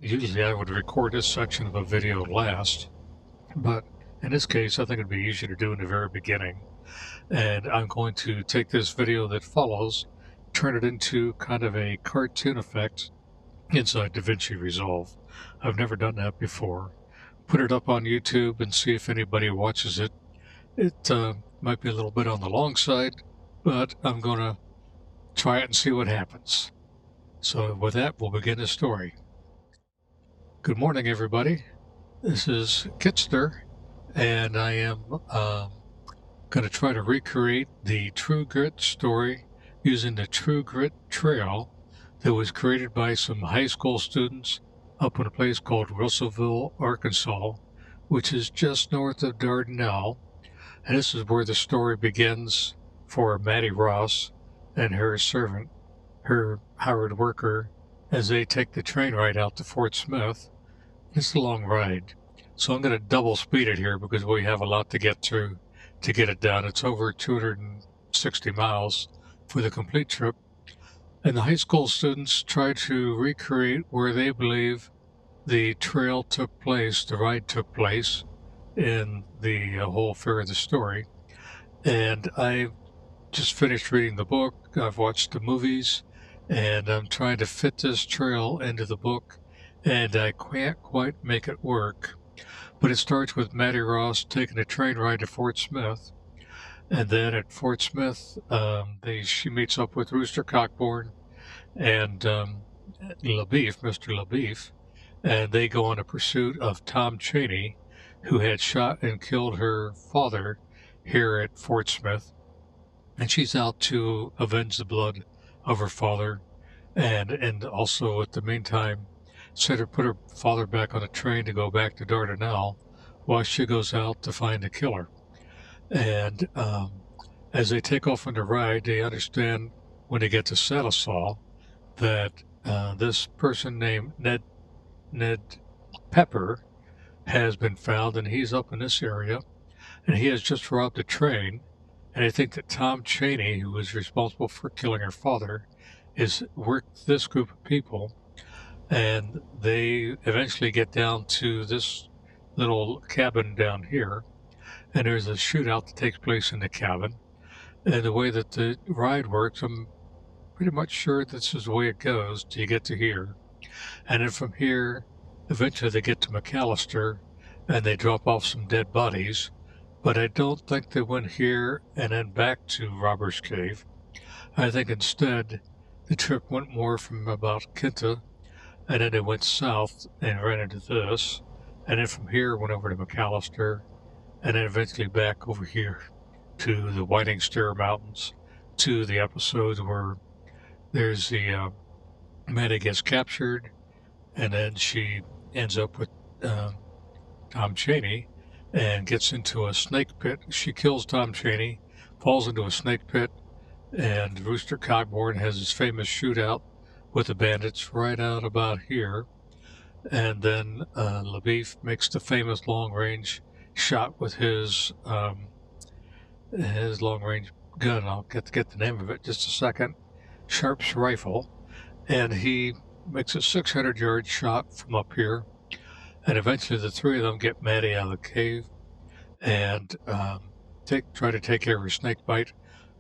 Usually I would record this section of a video last, but in this case I think it'd be easier to do in the very beginning. And I'm going to take this video that follows, turn it into kind of a cartoon effect inside DaVinci Resolve. I've never done that before. Put it up on YouTube and see if anybody watches it. It might be a little bit on the long side, but I'm going to try it and see what happens. So with that, we'll begin the story. Good morning, everybody. This is Kitster, and I am going to try to recreate the True Grit story using the True Grit Trail that was created by some high school students up in a place called Russellville, Arkansas, which is just north of Dardanelle. And this is where the story begins for Maddie Ross and her servant, her hired worker, as they take the train ride out to Fort Smith. It's a long ride, so I'm going to double speed it here because we have a lot to get through to get it done. It's over 260 miles for the complete trip. And the high school students try to recreate where they believe the trail took place, the ride took place in the whole affair of the story. And I just finished reading the book. I've watched the movies, and I'm trying to fit this trail into the book, and I can't quite make it work. But it starts with Maddie Ross taking a train ride to Fort Smith, and then at Fort Smith, she meets up with Rooster Cockburn and LaBeef, Mr. LaBeef, and they go on a pursuit of Tom Cheney, who had shot and killed her father here at Fort Smith. And she's out to avenge the blood of her father, and also at the meantime put her father back on a train to go back to Dardanelle while she goes out to find the killer. And as they take off on the ride, they understand when they get to Salisaw that this person named Ned Pepper has been found, and he's up in this area, and he has just robbed a train. And I think that Tom Cheney, who was responsible for killing her father, is worked this group of people, and they eventually get down to this little cabin down here, and there's a shootout that takes place in the cabin. And the way that the ride works, I'm pretty much sure this is the way it goes till you get to here. And then from here, eventually they get to McAllister, and they drop off some dead bodies. But I don't think they went here and then back to Robber's Cave. I think instead the trip went more from about Kinta, and then they went south and ran into this, and then from here went over to McAllister, and then eventually back over here to the Whiting Stair Mountains, to the episodes where there's the Maddie gets captured, and then she ends up with Tom Cheney and gets into a snake pit. She kills Tom Cheney, falls into a snake pit, and Rooster Cockburn has his famous shootout with the bandits right out about here. And then LaBeef makes the famous long-range shot with his long-range gun. I'll get the name of it in just a second. Sharp's rifle, and he makes a 600-yard shot from up here. And eventually the three of them get Maddie out of the cave and try to take care of her snake bite.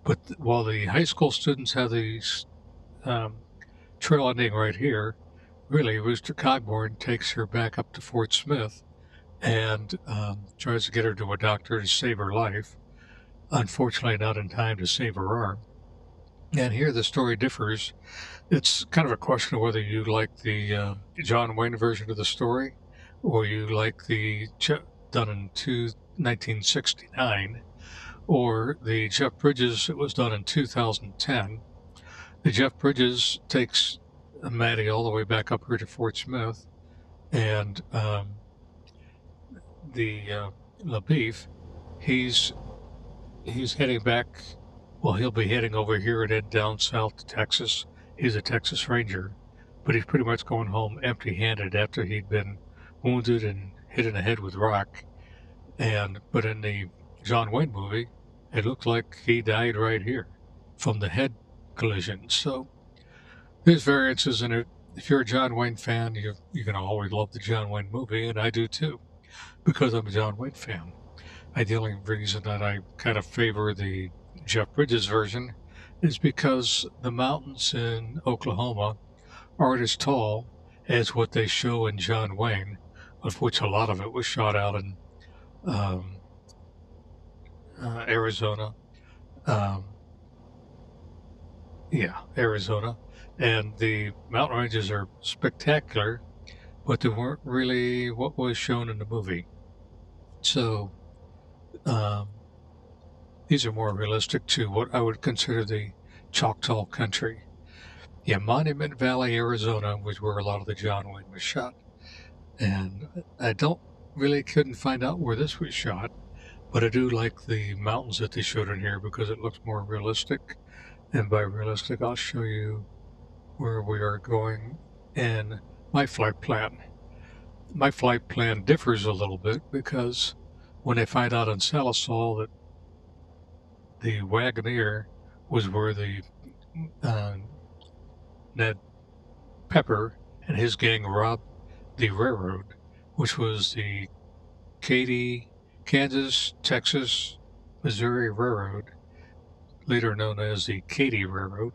But while the high school students have these trail ending right here, really Rooster Cockburn takes her back up to Fort Smith and tries to get her to a doctor to save her life. Unfortunately, not in time to save her arm. And here the story differs. It's kind of a question of whether you like the John Wayne version of the story, or you like the done in 1969, or the Jeff Bridges that was done in 2010. The Jeff Bridges takes Maddie all the way back up here to Fort Smith, and the LaBeef, he's heading back. Well, he'll be heading over here and then down south to Texas. He's a Texas Ranger, but he's pretty much going home empty-handed after he'd been wounded and hit in the head with rock. But in the John Wayne movie, it looked like he died right here from the head collision. So there's variances in it. if you're a John Wayne fan, you're going to always love the John Wayne movie, and I do too, because I'm a John Wayne fan. The only reason that I kind of favor the Jeff Bridges version is because the mountains in Oklahoma aren't as tall as what they show in John Wayne, of which a lot of it was shot out in um, Arizona. Um, Arizona. And the mountain ranges are spectacular, but they weren't really what was shown in the movie. So um, these are more realistic to what I would consider the Choctaw country. Yeah, Monument Valley, Arizona was where a lot of the John Wayne was shot. And I don't really couldn't find out where this was shot, but I do like the mountains that they showed in here because it looks more realistic. And by realistic, I'll show you where we are going in my flight plan. My flight plan differs a little bit because when I find out in Salisol that the Wagoneer was where the uh, Ned Pepper and his gang robbed the railroad, which was the Katy, Kansas, Texas, Missouri Railroad, later known as the Katy Railroad,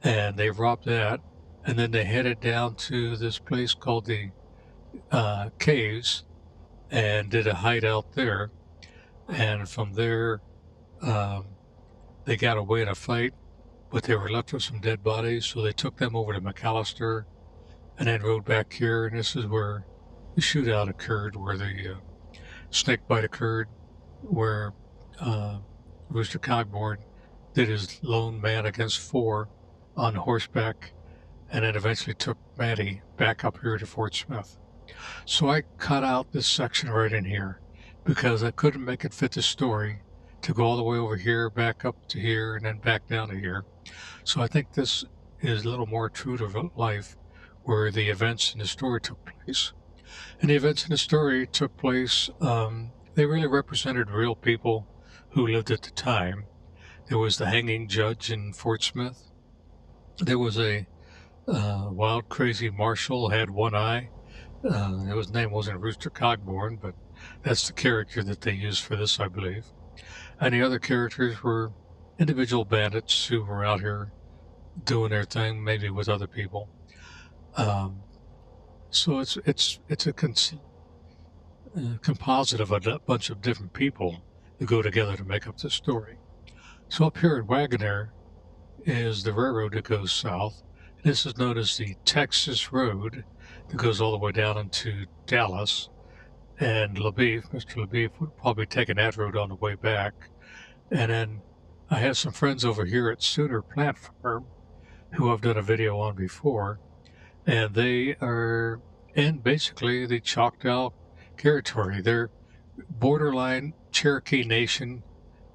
and they robbed that, and then they headed down to this place called the caves and did a hideout there. And from there, um, they got away in a fight, but they were left with some dead bodies. So they took them over to McAllister and then rode back here. And this is where the shootout occurred, where the snake bite occurred, where Rooster Cogburn did his lone man against four on horseback, and then eventually took Maddie back up here to Fort Smith. So I cut out this section right in here because I couldn't make it fit the story to go all the way over here, back up to here, and then back down to here. So I think this is a little more true to life where the events in the story took place. And the events in the story took place, they really represented real people who lived at the time. There was the hanging judge in Fort Smith. There was a wild, crazy marshal, had one eye. His name wasn't Rooster Cogburn, but that's the character that they used for this, I believe. And the other characters were individual bandits who were out here doing their thing, maybe with other people. So it's a composite of a bunch of different people that go together to make up the story. So up here at Wagoner is the railroad that goes south. This is known as the Texas Road that goes all the way down into Dallas. And Mr. LaBeef, would probably taking that road on the way back. And then I have some friends over here at Sooner Plant Farm who I've done a video on before, and they are in basically the Choctaw territory. They're borderline Cherokee Nation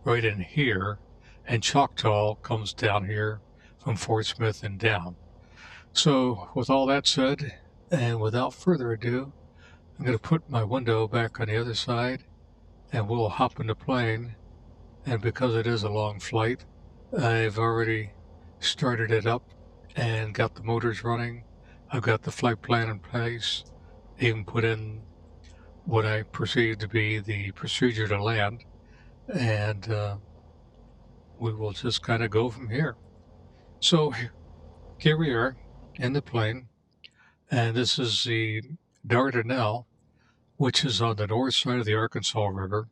right in here, and Choctaw comes down here from Fort Smith and down. So with all that said, and without further ado, I'm going to put my window back on the other side and we'll hop in the plane. And because it is a long flight, I've already started it up and got the motors running. I've got the flight plan in place, even put in what I perceive to be the procedure to land. And we will just kind of go from here. So here we are in the plane, and this is the Dardanelle, which is on the north side of the Arkansas River,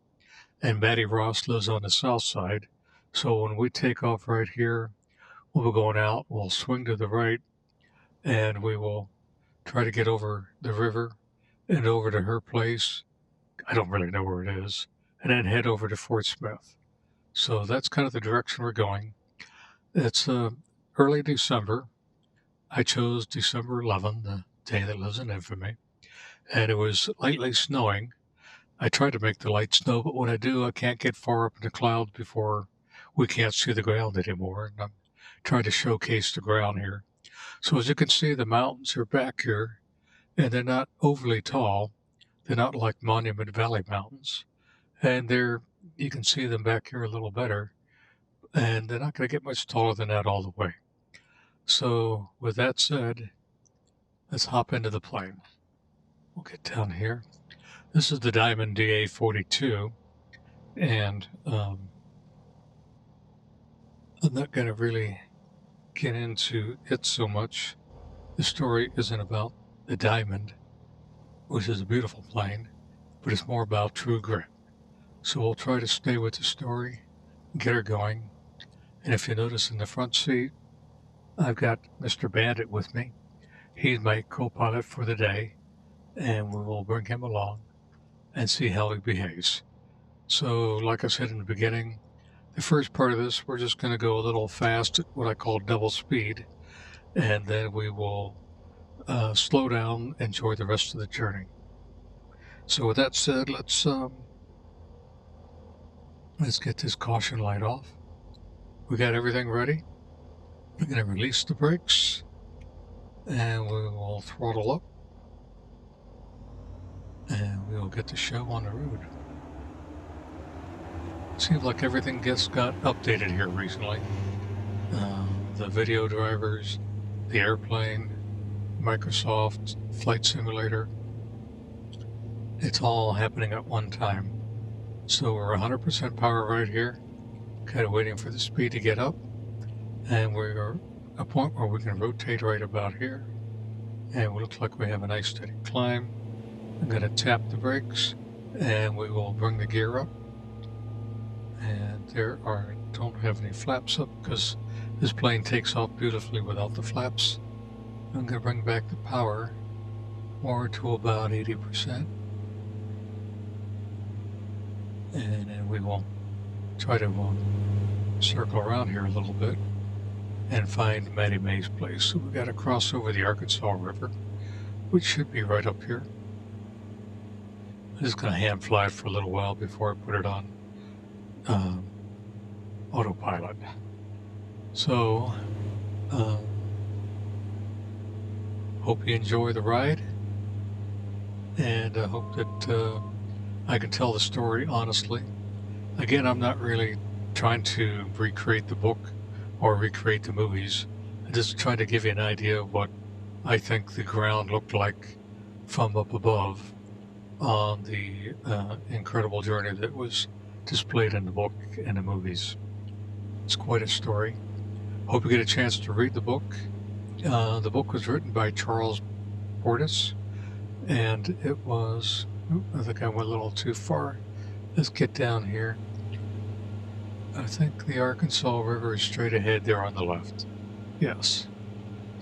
and Matty Ross lives on the south side. So when we take off right here, we'll be going out, we'll swing to the right, and we will try to get over the river and over to her place. I don't really know where it is, and then head over to Fort Smith. So that's kind of the direction we're going. It's early December. I chose December 11, the day that lives in infamy, and it was lightly snowing. I try to make the light snow, but when I do, I can't get far up in the clouds before we can't see the ground anymore. And I'm trying to showcase the ground here. So as you can see, the mountains are back here, and they're not overly tall. They're not like Monument Valley mountains. And you can see them back here a little better. And they're not going to get much taller than that all the way. So with that said, let's hop into the plane. We'll get down here. This is the Diamond DA42, and I'm not going to really get into it so much. The story isn't about the Diamond, which is a beautiful plane, but it's more about true grit. So we'll try to stay with the story, get her going. And if you notice in the front seat, I've got Mr. Bandit with me. He's my co-pilot for the day, and we will bring him along and see how he behaves. So like I said in the beginning, the first part of this, we're just going to go a little fast at what I call double speed, and then we will slow down, enjoy the rest of the journey. So with that said, let's get this caution light off. We got everything ready. We're going to release the brakes, and we will throttle up, and we will get the show on the road. Seems like everything got updated here recently. The video drivers, the airplane, Microsoft Flight Simulator. It's all happening at one time. So we're 100% power right here, kind of waiting for the speed to get up, and we're at a point where we can rotate right about here, and it looks like we have a nice steady climb. I'm going to tap the brakes, and we will bring the gear up, and don't have any flaps up because this plane takes off beautifully without the flaps. I'm going to bring back the power more to about 80%. And then we will try to circle around here a little bit and find Mattie Mae's place. So we've got to cross over the Arkansas River, which should be right up here. I'm just going to hand fly it for a little while before I put it on autopilot. So, hope you enjoy the ride, and I hope that I can tell the story honestly. Again, I'm not really trying to recreate the book or recreate the movies. I'm just trying to give you an idea of what I think the ground looked like from up above on the incredible journey that was displayed in the book and the movies. It's quite a story. Hope you get a chance to read the book. The book was written by Charles Portis, and it was... I think I went a little too far. Let's get down here. I think the Arkansas River is straight ahead there on the left. Yes.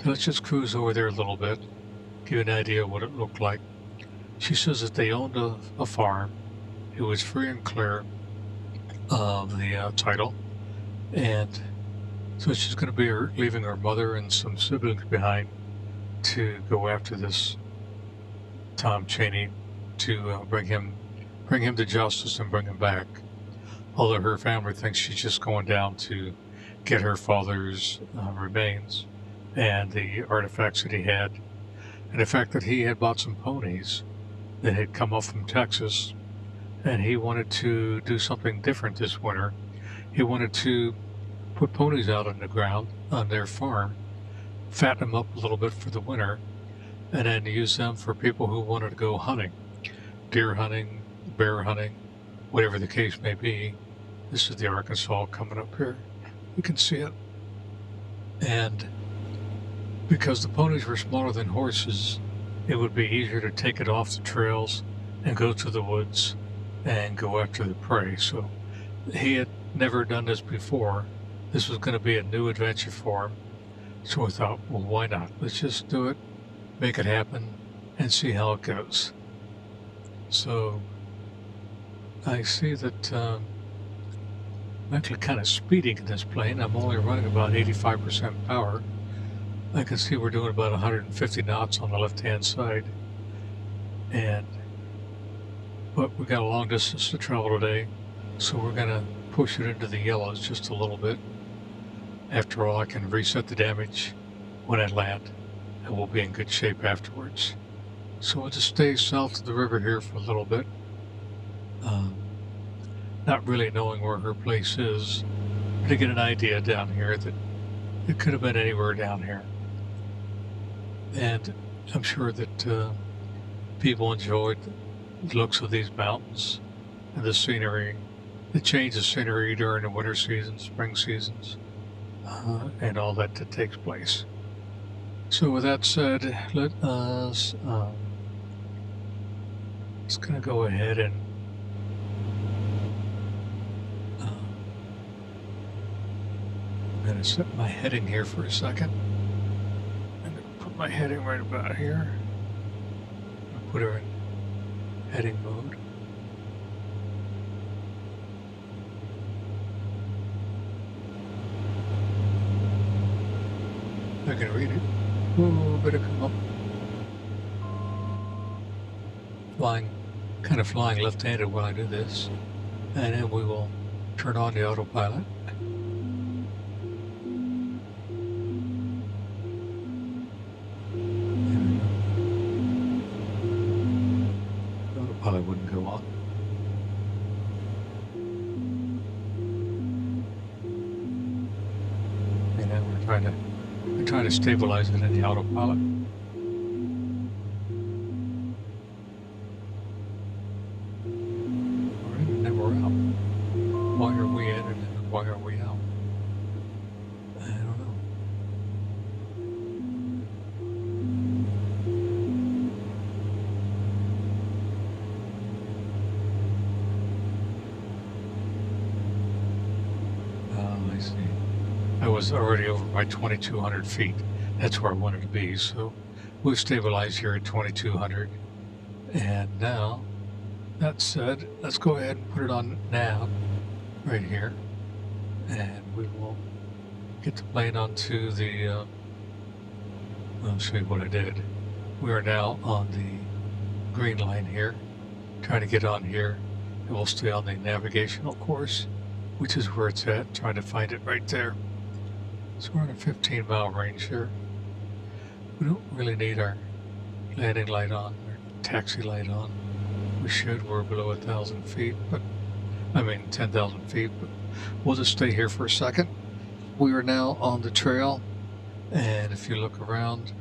So let's just cruise over there a little bit, give you an idea of what it looked like. She says that they owned a farm. It was free and clear of the title. And so she's going to be leaving her mother and some siblings behind to go after this Tom Chaney, to bring him to justice and bring him back. Although her family thinks she's just going down to get her father's remains and the artifacts that he had, and the fact that he had bought some ponies that had come up from Texas, and he wanted to do something different this winter. He wanted to put ponies out on the ground on their farm, fatten them up a little bit for the winter, and then use them for people who wanted to go hunting. Deer hunting, bear hunting, whatever the case may be. This is the Arkansas coming up here. You can see it. And because the ponies were smaller than horses, it would be easier to take it off the trails and go to the woods and go after the prey. So he had never done this before. This was going to be a new adventure for him. So I thought, well, why not? Let's just do it, make it happen, and see how it goes. So I see that I'm actually kind of speeding in this plane. I'm only running about 85% power. I can see we're doing about 150 knots on the left-hand side. But we got a long distance to travel today, so we're going to push it into the yellows just a little bit. After all, I can reset the damage when I land, and we'll be in good shape afterwards. So we'll just stay south of the river here for a little bit. Not really knowing where her place is, but to get an idea down here that it could have been anywhere down here. And I'm sure that people enjoyed the looks of these mountains and the scenery, the change of scenery during the winter seasons, spring seasons, and all that takes place. So with that said, let us just gonna go ahead and I'm gonna set my heading here for a second. I'm gonna put my heading right about here. I'll put her in heading mode. I can read it. Oh, better come up. Kind of flying left-handed while I do this. And then we will turn on the autopilot. The autopilot wouldn't go on. And then we're trying to stabilize it in the autopilot. Alright, and then we're out. Why are we in and then why are we out? I don't know. I see. I was already over my 2,200 feet. That's where I wanted to be. So we've stabilized here at 2,200. And now, that said, let's go ahead and put it on nav right here. And we will get the plane onto the, I'll show you what I did. We are now on the green line here, trying to get on here. And we'll stay on the navigational course, which is where it's at, trying to find it right there. So we're in a 15-mile range here. We don't really need our landing light on, or taxi light on. We should, we're below 1,000 feet, but, 10,000 feet, but we'll just stay here for a second. We are now on the trail, and if you look around,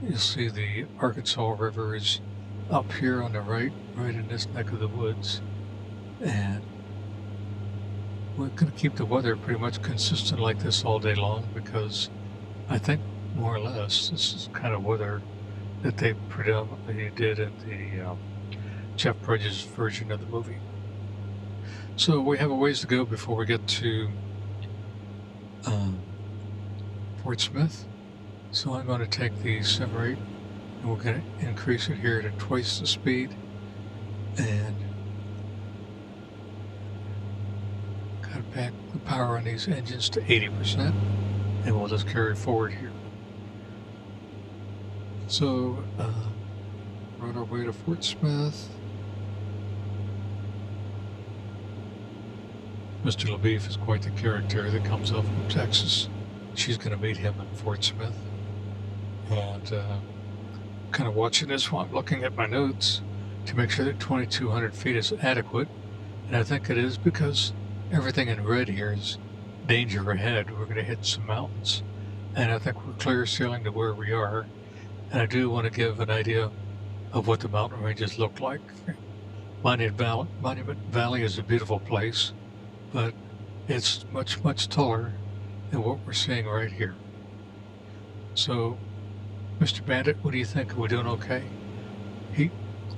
you'll see the Arkansas River is up here on the right in this neck of the woods. And we're going to keep the weather pretty much consistent like this all day long, because I think more or less this is kind of weather that they predominantly did in the Jeff Bridges version of the movie. So we have a ways to go before we get to Fort Smith. So I'm going to take the sim rate and we're going to increase it here to twice the speed and cut back the power on these engines to 80%, and we'll just carry forward here. So we're on our way to Fort Smith. Mr. LaBeef is quite the character that comes up from Texas. She's going to meet him in Fort Smith. And kind of watching this while I'm looking at my notes to make sure that 2,200 feet is adequate. And I think it is, because everything in red here is danger ahead. We're going to hit some mountains. And I think we're clear sailing to where we are. And I do want to give an idea of what the mountain ranges look like. Monument Valley is a beautiful place, but it's much, much taller than what we're seeing right here. So, Mr. Bandit, what do you think? Are we doing okay?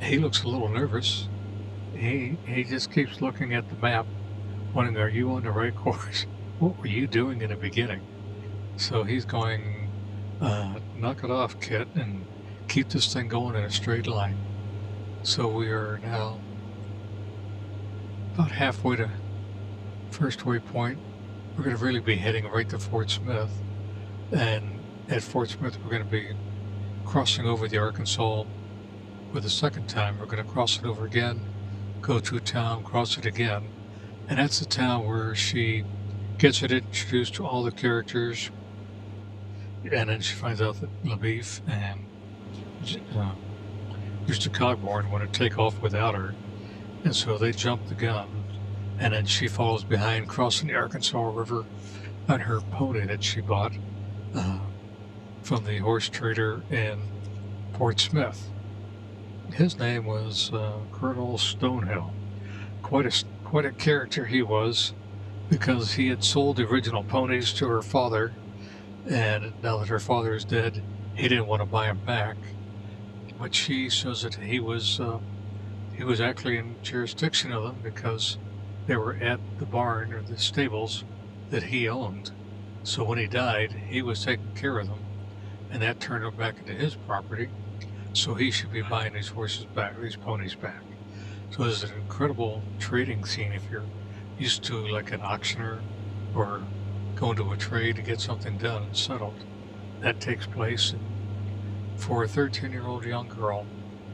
He looks a little nervous. He just keeps looking at the map, wondering, are you on the right course? What were you doing in the beginning? So he's going, knock it off, kid, and keep this thing going in a straight line. So we are now about halfway to first waypoint. We're going to really be heading right to Fort Smith. And at Fort Smith, we're going to be crossing over the Arkansas for the second time. We're going to cross it over again, go to a town, cross it again. And that's the town where she gets it introduced to all the characters. And then she finds out that LaBeef and Mr. Cogborn want to take off without her. And so they jump the gun. And then she follows behind, crossing the Arkansas River on her pony that she bought from the horse trader in Fort Smith. His name was Colonel Stonehill. Quite a character he was, because he had sold the original ponies to her father, and now that her father is dead, he didn't want to buy them back. But she shows that he was actually in jurisdiction of them because they were at the barn or the stables that he owned. So when he died, he was taking care of them, and that turned them back into his property. So he should be buying these ponies back. So this is an incredible trading scene if you're used to like an auctioneer or going to a trade to get something done and settled. That takes place, and for a 13-year-old young girl,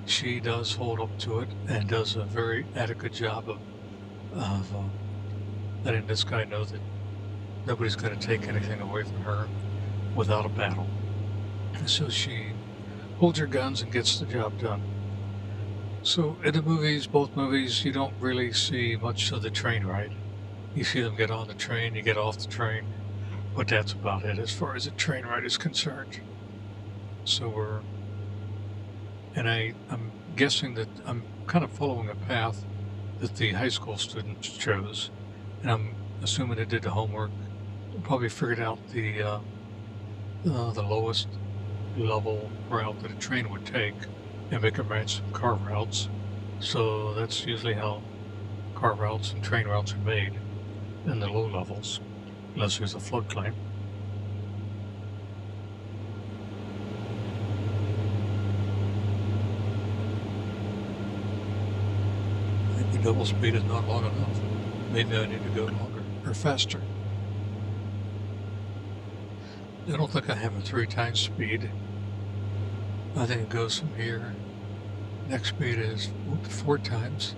she does hold up to it and does a very adequate job of letting this guy know that nobody's going to take anything away from her without a battle. And so she holds her guns and gets the job done. So in the movies, both movies, you don't really see much of the train ride. You see them get on the train, you get off the train, but that's about it as far as the train ride is concerned. So I'm guessing that I'm kind of following a path that the high school students chose, and I'm assuming they did the homework, probably figured out the lowest level route that a train would take and make it match some car routes. So that's usually how car routes and train routes are made in the low levels, unless there's a floodplain. Maybe double speed is not long enough. Maybe I need to go longer or faster. I don't think I have a 3 times speed. I think it goes from here. Next speed is 4 times.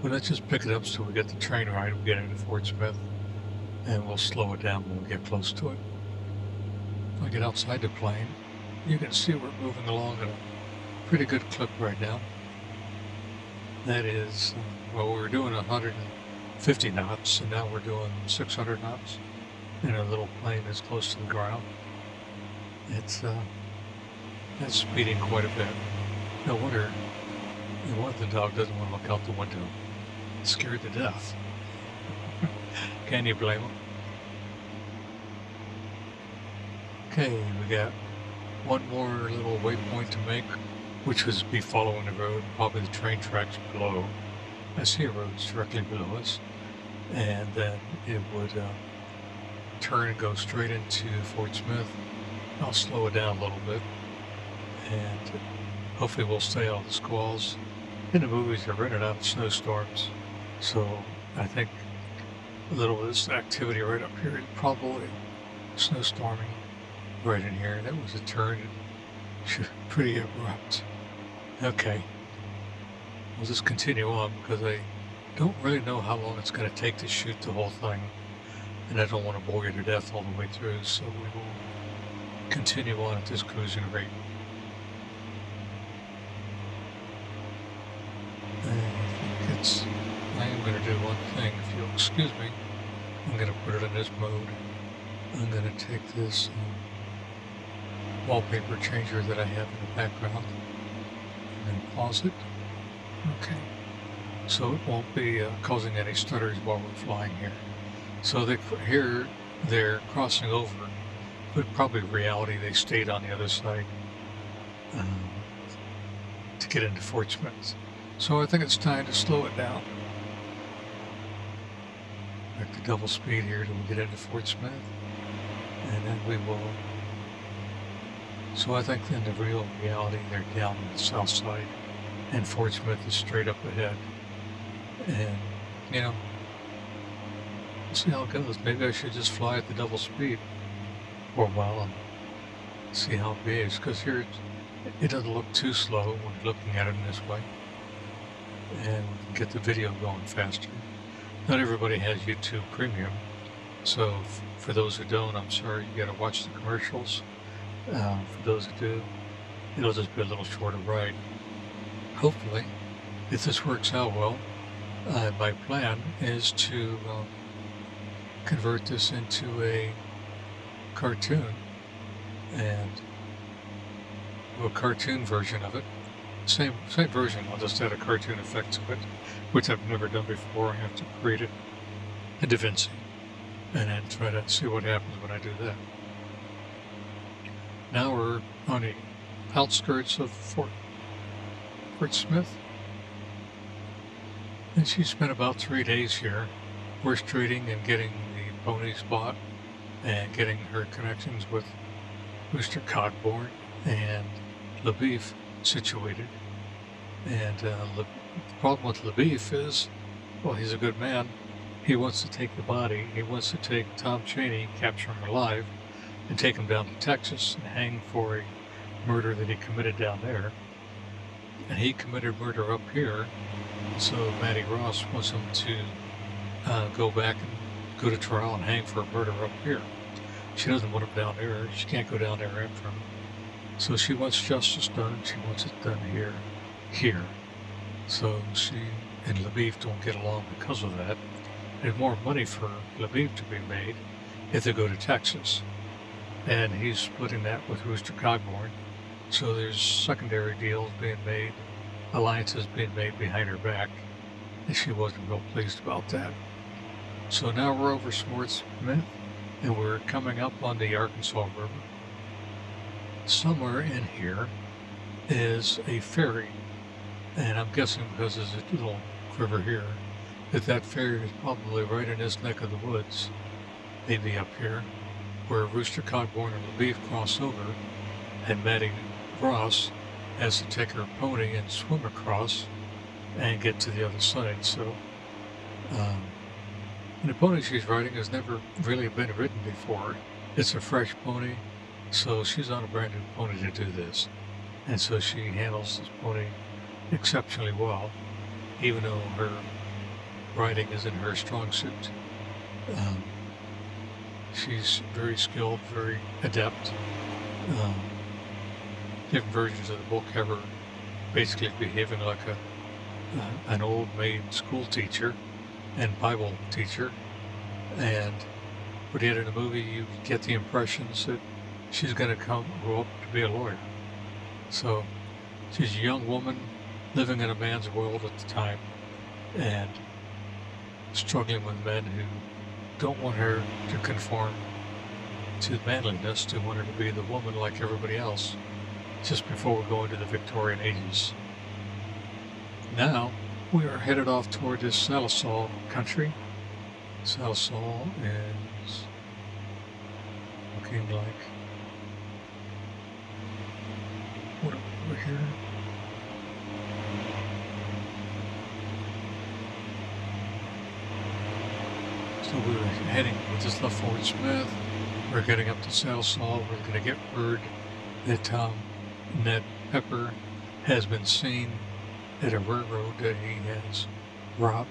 But let's just pick it up so we get the train ride. We get into Fort Smith, and we'll slow it down when we get close to it. If I get outside the plane, you can see we're moving along at a pretty good clip right now. That is, we were doing 150 knots, and now we're doing 600 knots. And our little plane is close to the ground. That's speeding quite a bit. No wonder the dog doesn't want to look out the window. It's scared to death. Can you blame him? Okay, we got one more little waypoint to make, which was be following the road, probably the train tracks below. I see a road directly below us, and then it would turn and go straight into Fort Smith. I'll slow it down a little bit, and hopefully we'll stay out of the squalls. In the movies, they're running out of snowstorms, so I think a little of this activity right up here is probably snowstorming right in here. That was a turn, pretty abrupt. Okay, we'll just continue on because I don't really know how long it's going to take to shoot the whole thing, and I don't want to bore you to death all the way through, so we will continue on at this cruising rate. I am going to do one thing, if you'll excuse me. I'm going to put it in this mode. I'm going to take this wallpaper changer that I have in the background and then pause it. Okay. So it won't be causing any stutters while we're flying here. So they're crossing over, but probably in reality they stayed on the other side to get into Fort Smith. So I think it's time to slow it down. Back to double speed here till we get into Fort Smith. And then we will... So I think in the real reality they're down on the south side and Fort Smith is straight up ahead. And, we'll see how it goes. Maybe I should just fly at the double speed for a while and see how it behaves. Because here it doesn't look too slow when you're looking at it in this way. And we can get the video going faster. Not everybody has YouTube Premium, so for those who don't, I'm sorry, you gotta watch the commercials. For those who do, it'll just be a little shorter ride. Hopefully, if this works out well, my plan is to convert this into a cartoon and do a cartoon version of it. Same version, I'll just add a cartoon effect to it, which I've never done before. I have to create it in DaVinci and then try to see what happens when I do that. Now we're on the outskirts of Fort Smith, and she spent about 3 days here, horse trading and getting the ponies bought and getting her connections with Rooster Cogborn and LaBeef situated. And the problem with LaBeef is, well, he's a good man. He wants to take the body. He wants to take Tom Chaney, capture him alive, and take him down to Texas and hang for a murder that he committed down there. And he committed murder up here, so Maddie Ross wants him to go back and go to trial and hang for a murder up here. She doesn't want him down there. She can't go down there after him. So she wants justice done. She wants it done here. So she and LaBeef don't get along because of that. There's more money for LaBeef to be made if they go to Texas. And he's splitting that with Rooster Cogborn. So there's secondary deals being made, alliances being made behind her back, and she wasn't real pleased about that. So now we're over Fort Smith, and we're coming up on the Arkansas River. Somewhere in here is a ferry, and I'm guessing because there's a little river here, that ferry is probably right in this neck of the woods, maybe up here, where Rooster Cogborn and LaBeef cross over, and Maddie Ross has to take her pony and swim across and get to the other side. So and the pony she's riding has never really been ridden before. It's a fresh pony, so she's on a brand new pony to do this. And so she handles this pony exceptionally well, even though her riding isn't her strong suit. She's very skilled, very adept. Different versions of the book have her basically behaving like an old maid school teacher and Bible teacher, but yet in the movie you get the impressions that she's going to grow up to be a lawyer. So she's a young woman living in a man's world at the time and struggling with men who don't want her to conform to manliness, to want her to be the woman like everybody else, just before we go into the Victorian ages. Now we are headed off toward this Salisal country. Salisal is looking like what over here. So we're heading, we just left Fort Smith. We're getting up to Salisal. We're going to get word that Ned Pepper has been seen at a railroad that he has robbed.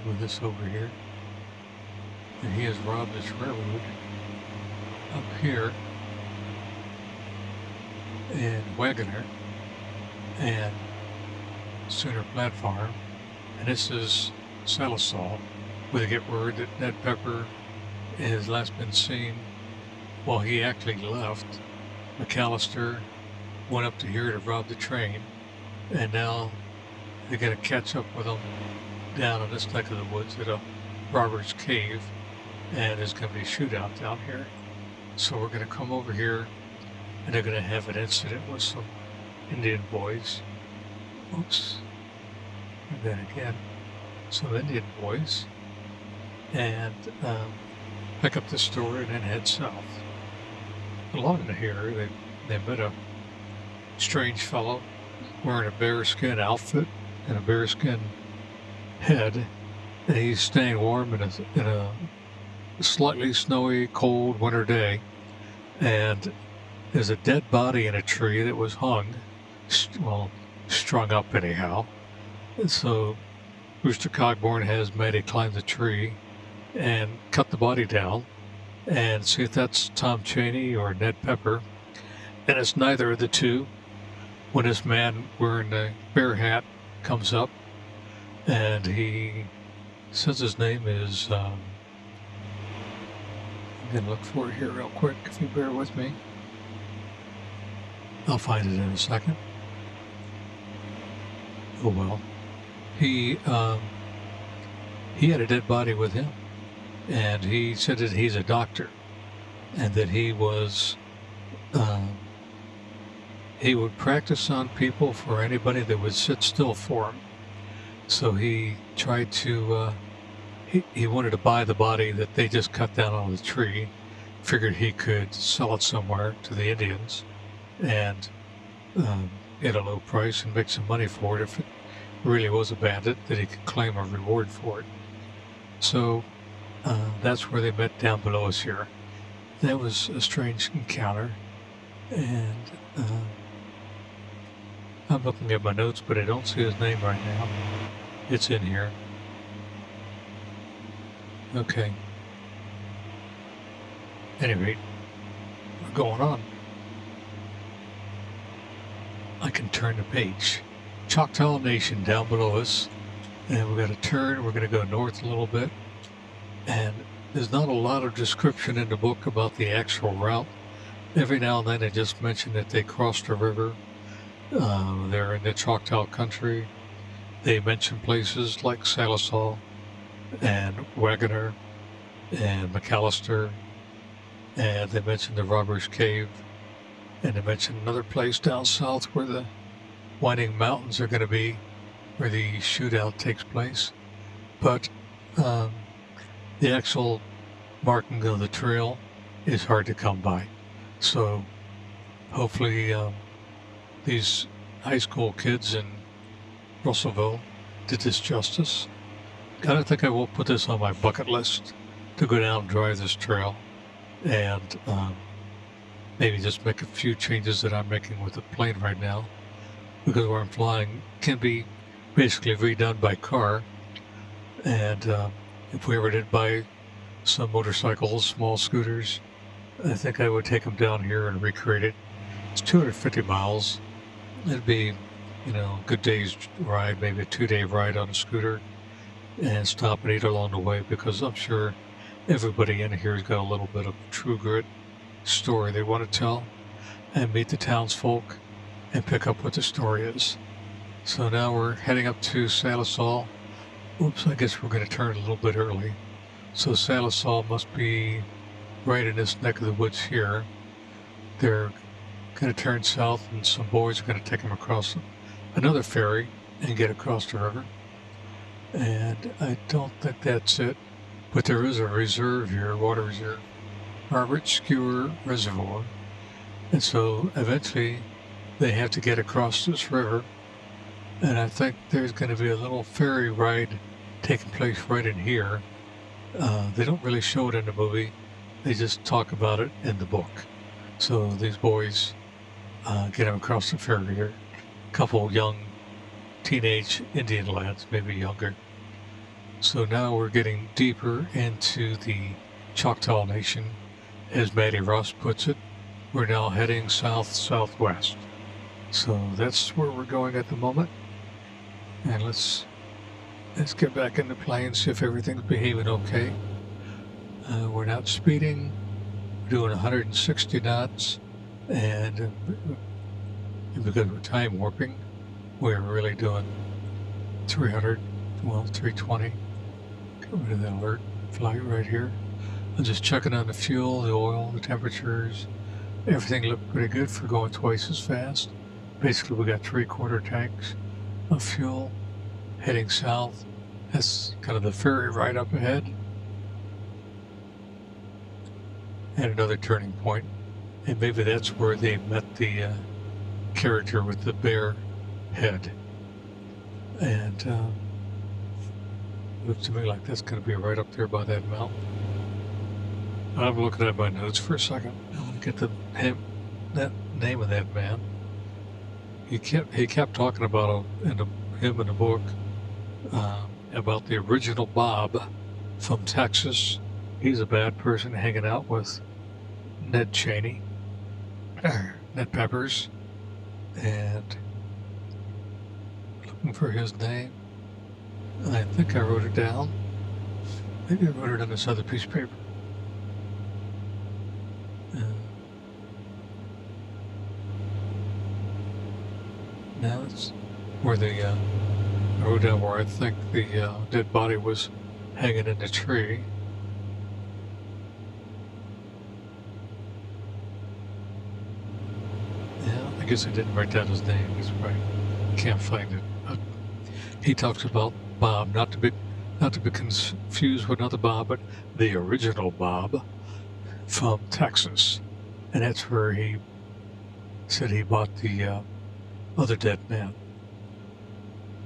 With this over here. And he has robbed this railroad up here in Wagoner and Sooner Platform. And this is Salisal, where they get word that Ned Pepper has last been seen. Well, he actually left. McAllister went up to here to rob the train, and now they're going to catch up with him down in this neck of the woods at a robber's cave, and there's going to be a shootout down here. So we're going to come over here, and they're going to have an incident with some Indian boys. Oops. And then again, some Indian boys, and pick up the story and then head south. Along to here, they met a strange fellow wearing a bearskin outfit and a bearskin head, and he's staying warm in a slightly snowy, cold winter day. And there's a dead body in a tree that was hung, strung up anyhow. And so Rooster Cogborn has Maddie climb the tree and cut the body down and see if that's Tom Chaney or Ned Pepper. And it's neither of the two when this man wearing the bear hat comes up, and he says his name is, I'm going to look for it here real quick if you bear with me. I'll find it in a second. Oh well. He had a dead body with him, and he said that he's a doctor, and that he was he would practice on people for anybody that would sit still for him. So he tried to he wanted to buy the body that they just cut down on the tree, figured he could sell it somewhere to the Indians and at a low price and make some money for it if it really was a bandit, that he could claim a reward for it. So that's where they met down below us here. That was a strange encounter, and I'm looking at my notes, but I don't see his name right now. It's in here. Okay. Anyway, we're going on. I can turn the page. Choctaw Nation down below us, and we're going to turn. We're going to go north a little bit, and there's not a lot of description in the book about the actual route. Every now and then they just mention that they crossed a river. They're in the Choctaw country. They mention places like Salisaw and Wagoner and McAllister, and they mention the Robber's Cave, and they mention another place down south where the Winding Mountains are going to be, where the shootout takes place. But the actual marking of the trail is hard to come by. So hopefully these high school kids in Russellville did this justice. I don't think I will put this on my bucket list to go down and drive this trail, and maybe just make a few changes that I'm making with the plane right now, because where I'm flying can be basically redone by car. And if we ever did buy some motorcycles, small scooters, I think I would take them down here and recreate it. It's 250 miles. It'd be, a good day's ride, maybe a 2-day ride on a scooter, and stop and eat along the way, because I'm sure everybody in here has got a little bit of true grit story they want to tell, and meet the townsfolk and pick up what the story is. So now we're heading up to Salisaw. Oops, I guess we're going to turn a little bit early. So Salisaw must be right in this neck of the woods here. They're going to turn south, and some boys are going to take them across another ferry and get across the river. And I don't think that's it, but there is a reserve here, water reserve, Robert Skewer Reservoir. And so eventually they have to get across this river, and I think there's going to be a little ferry ride taking place right in here. They don't really show it in the movie, they just talk about it in the book. So these boys get them across the ferry here. A couple young teenage Indian lads, maybe younger. So now we're getting deeper into the Choctaw Nation. As Matty Ross puts it, we're now heading south-southwest. So that's where we're going at the moment. And let's get back in the plane, see if everything's behaving okay. We're not speeding. We're doing 160 knots. And because we're time warping, we're really doing 320. Get rid of that alert flight right here. I'm just checking on the fuel, the oil, the temperatures. Everything looked pretty good for going twice as fast. Basically, we got 3/4 tanks of fuel heading south. That's kind of the ferry right up ahead. And another turning point. And maybe that's where they met the character with the bear head. And looks to me like that's going to be right up there by that mountain. I'm looking at my notes for a second. I want to get the name of that man. He kept talking about him in the book about the original Bob from Texas. He's a bad person hanging out with Ned Peppers, and looking for his name. I think I wrote it down. Maybe I wrote it on this other piece of paper. Now it's where the road down where I think the dead body was hanging in the tree. Yeah, I guess I didn't write down his name. He's right. Can't find it. But he talks about Bob, not to be confused with another Bob, but the original Bob from Texas, and that's where he said he bought the other dead man.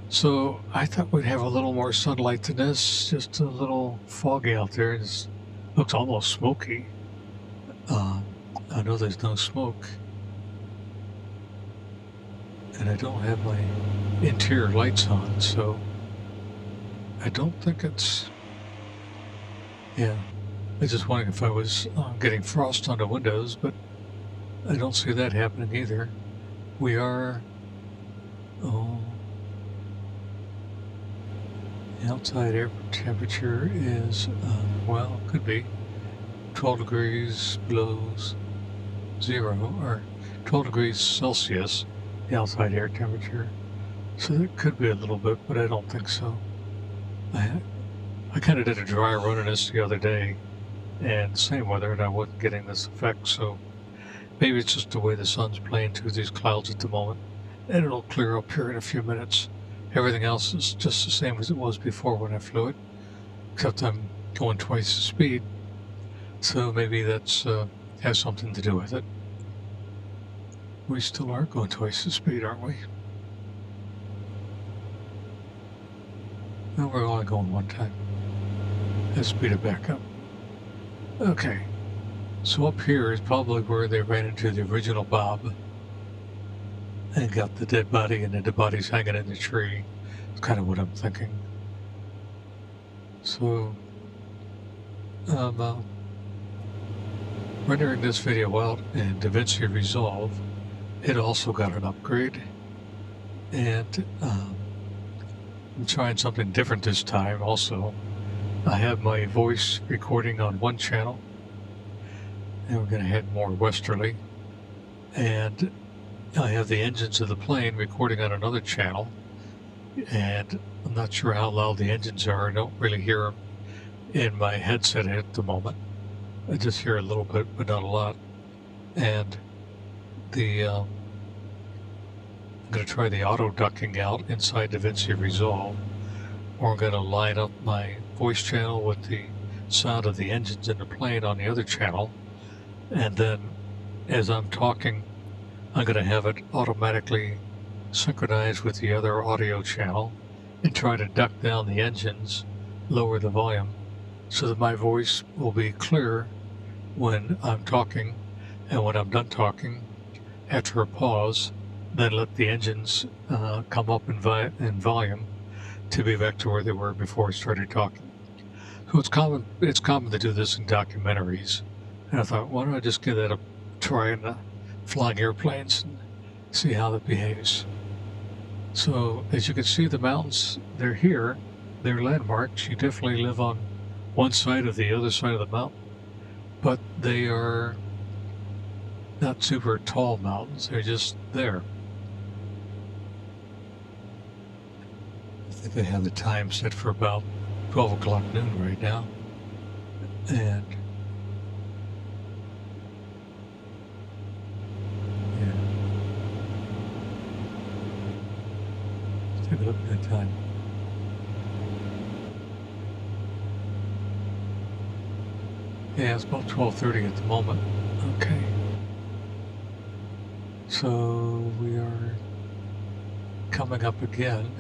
So I thought we'd have a little more sunlight than this. Just a little foggy out there. It looks almost smoky. I know there's no smoke. And I don't have my interior lights on, so I don't think it's... Yeah, I was just wondering if I was getting frost on the windows, but I don't see that happening either. We are... Oh... The outside air temperature is, well, could be 12 degrees below zero, or 12 degrees Celsius, the outside air temperature. So it could be a little bit, but I don't think so. I kind of did a dry run of this the other day, and same weather, and I wasn't getting this effect, so maybe it's just the way the sun's playing through these clouds at the moment, and it'll clear up here in a few minutes. Everything else is just the same as it was before when I flew it, except I'm going twice the speed, so maybe that's has something to do with it. We still are going twice the speed, aren't we? No, we're only going one time. Let's speed it back up. Okay, so up here is probably where they ran into the original Bob and got the dead body, and the dead body's hanging in the tree. It's kind of what I'm thinking. So, rendering this video out in DaVinci Resolve, it also got an upgrade, and I'm trying something different this time also. I have my voice recording on one channel, and we're going to head more westerly, and I have the engines of the plane recording on another channel, and I'm not sure how loud the engines are. I don't really hear them in my headset at the moment. I just hear a little bit, but not a lot. And I'm going to try the auto ducking out inside DaVinci Resolve, or I'm going to line up my voice channel with the sound of the engines in the plane on the other channel, and then as I'm talking, I'm going to have it automatically synchronize with the other audio channel and try to duck down the engines, lower the volume, so that my voice will be clear when I'm talking, and when I'm done talking, after a pause, then let the engines come up in volume to be back to where they were before I started talking. So it's common to do this in documentaries, and I thought, why don't I just give that a try in flying airplanes and see how that behaves. So as you can see, the mountains, they're here, they're landmarks. You definitely live on one side or the other side of the mountain, but they are not super tall mountains, they're just there. I think I have the time set for about 12 o'clock noon right now, and take a look at the time. Yeah, it's about 12:30 at the moment. Okay. So we are coming up again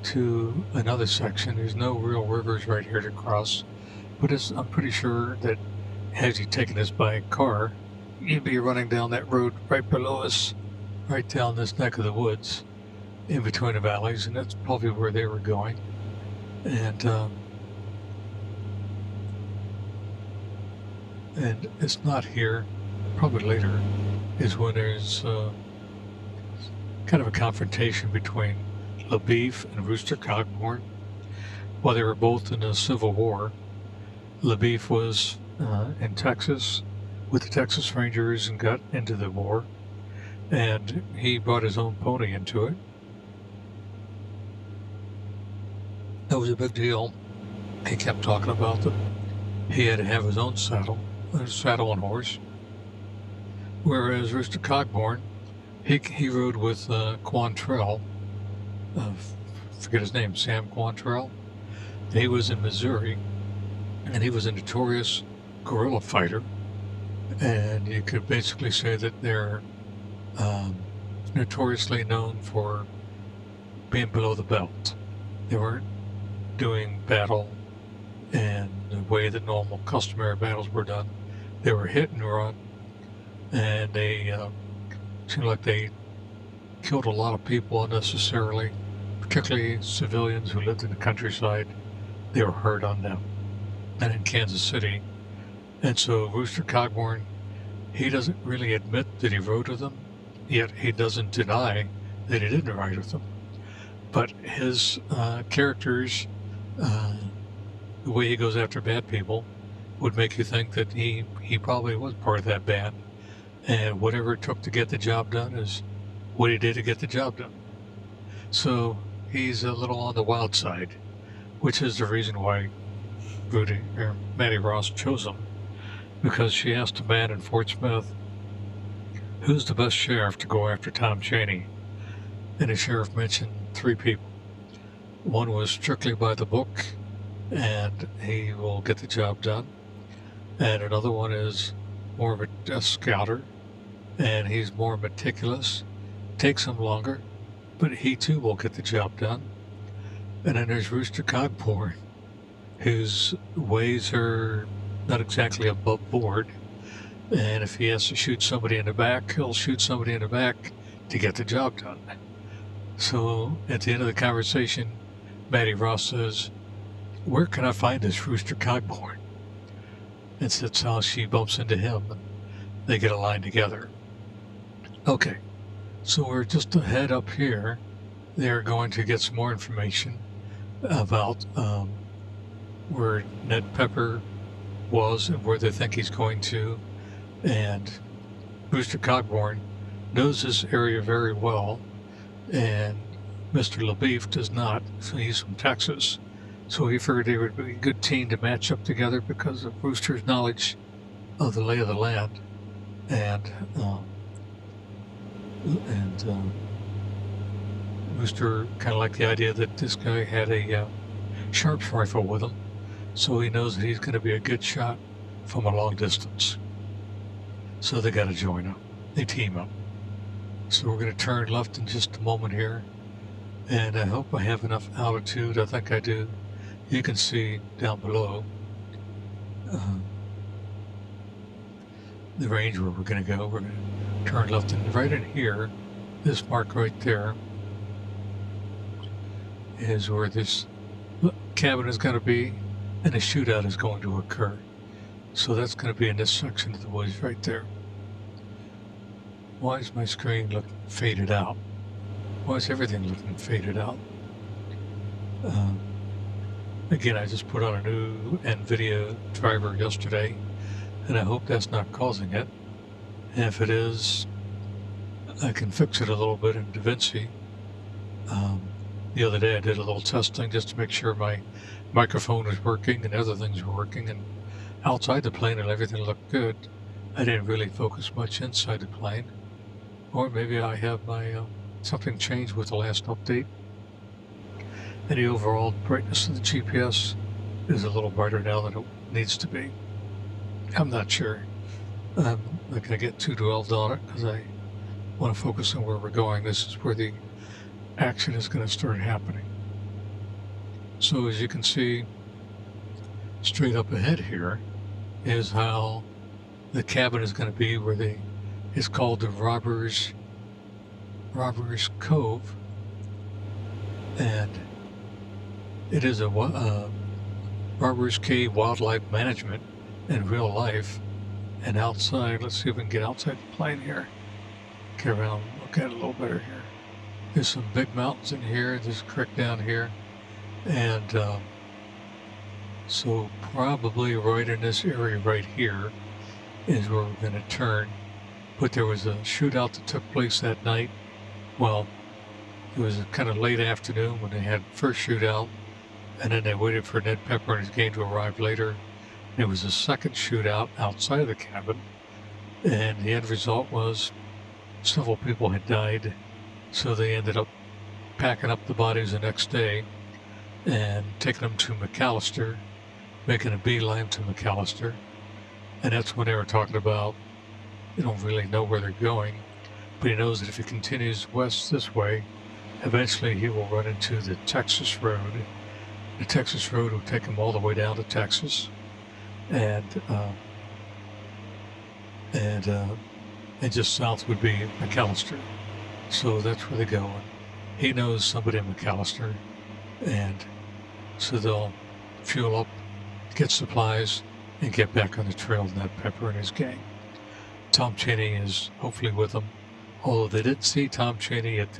to another section. There's no real rivers right here to cross, but I'm pretty sure that had you taken this by car, you'd be running down that road right below us, right down this neck of the woods, in between the valleys, and that's probably where they were going. And it's not here, probably later, is when there's kind of a confrontation between LaBeef and Rooster Cogburn. While they were both in the Civil War, LaBeef was in Texas with the Texas Rangers and got into the war. and he brought his own pony into it. That was a big deal. He kept talking about that he had to have his own saddle and horse. Whereas Rooster Cogburn, he rode with Quantrell, forget his name, Sam Quantrell. He was in Missouri, and he was a notorious guerrilla fighter. And you could basically say that they're notoriously known for being below the belt. They weren't doing battle in the way that normal customary battles were done. They were hit and run, and they seemed like they killed a lot of people unnecessarily, particularly civilians who lived in the countryside. They were hard on them, and in Kansas City. And so Rooster Cogburn, he doesn't really admit that he rode with them, yet he doesn't deny that he didn't ride with them. But his characters, the way he goes after bad people, would make you think that he probably was part of that band, and whatever it took to get the job done is what he did to get the job done. So he's a little on the wild side, which is the reason why Maddie Ross chose him, because she asked a man in Fort Smith, who's the best sheriff to go after Tom Chaney? And the sheriff mentioned 3 people. One was strictly by the book, and he will get the job done. And another one is more of a scouter, and he's more meticulous, takes him longer, but he too will get the job done. And then there's Rooster Cogburn, whose ways are not exactly above board, and if he has to shoot somebody in the back, he'll shoot somebody in the back to get the job done. So at the end of the conversation, Maddie Ross says, "Where can I find this Rooster Cogburn?" And that's how she bumps into him, and they get a line together. Okay, so we're just ahead up here. They're going to get some more information about where Ned Pepper was and where they think he's going to. And Rooster Cogburn knows this area very well, and Mr. LaBeef does not. So he's from Texas. So he figured they would be a good team to match up together because of Rooster's knowledge of the lay of the land. And Rooster kind of liked the idea that this guy had a sharps rifle with him, so he knows that he's going to be a good shot from a long distance. So they got to join up. They team up. So we're going to turn left in just a moment here, and I hope I have enough altitude. I think I do. You can see down below the range where we're going to go. We're going to turn left, and right in here, this mark right there is where this cabin is going to be, and a shootout is going to occur. So that's going to be in this section of the woods right there. Why is my screen looking faded out? Why is everything looking faded out? Again, I just put on a new NVIDIA driver yesterday, and I hope that's not causing it. And if it is, I can fix it a little bit in DaVinci. The other day I did a little testing just to make sure my microphone was working and other things were working, and outside the plane and everything looked good. I didn't really focus much inside the plane. Or maybe I have my something changed with the last update. And the overall brightness of the GPS is a little brighter now than it needs to be. I'm not sure. I'm not going to get too dwelled on it because I want to focus on where we're going. This is where the action is going to start happening. So as you can see, straight up ahead here is how the cabin is going to be, where it's called the Robbers Cove, and it is a Robbers Cave wildlife management in real life. And outside, let's see if we can get outside the plane here. Get around, look at it a little better here. There's some big mountains in here. There's a creek down here, and so probably right in this area right here is where we're going to turn but there was a shootout that took place that night. Well, it was a kind of late afternoon when they had first shootout, and then they waited for Ned Pepper and his gang to arrive later. There was a second shootout outside of the cabin, and the end result was several people had died, so they ended up packing up the bodies the next day and taking them to McAllister, making a beeline to McAllister. And that's when they were talking about, they don't really know where they're going, but he knows that if he continues west this way, eventually he will run into the Texas Road. The Texas Road will take him all the way down to Texas, and just south would be McAllister. So that's where they go. And he knows somebody in McAllister, and so they'll fuel up, get supplies, and get back on the trail of Ned Pepper and his gang. Tom Chaney is hopefully with them, although they didn't see Tom Chaney at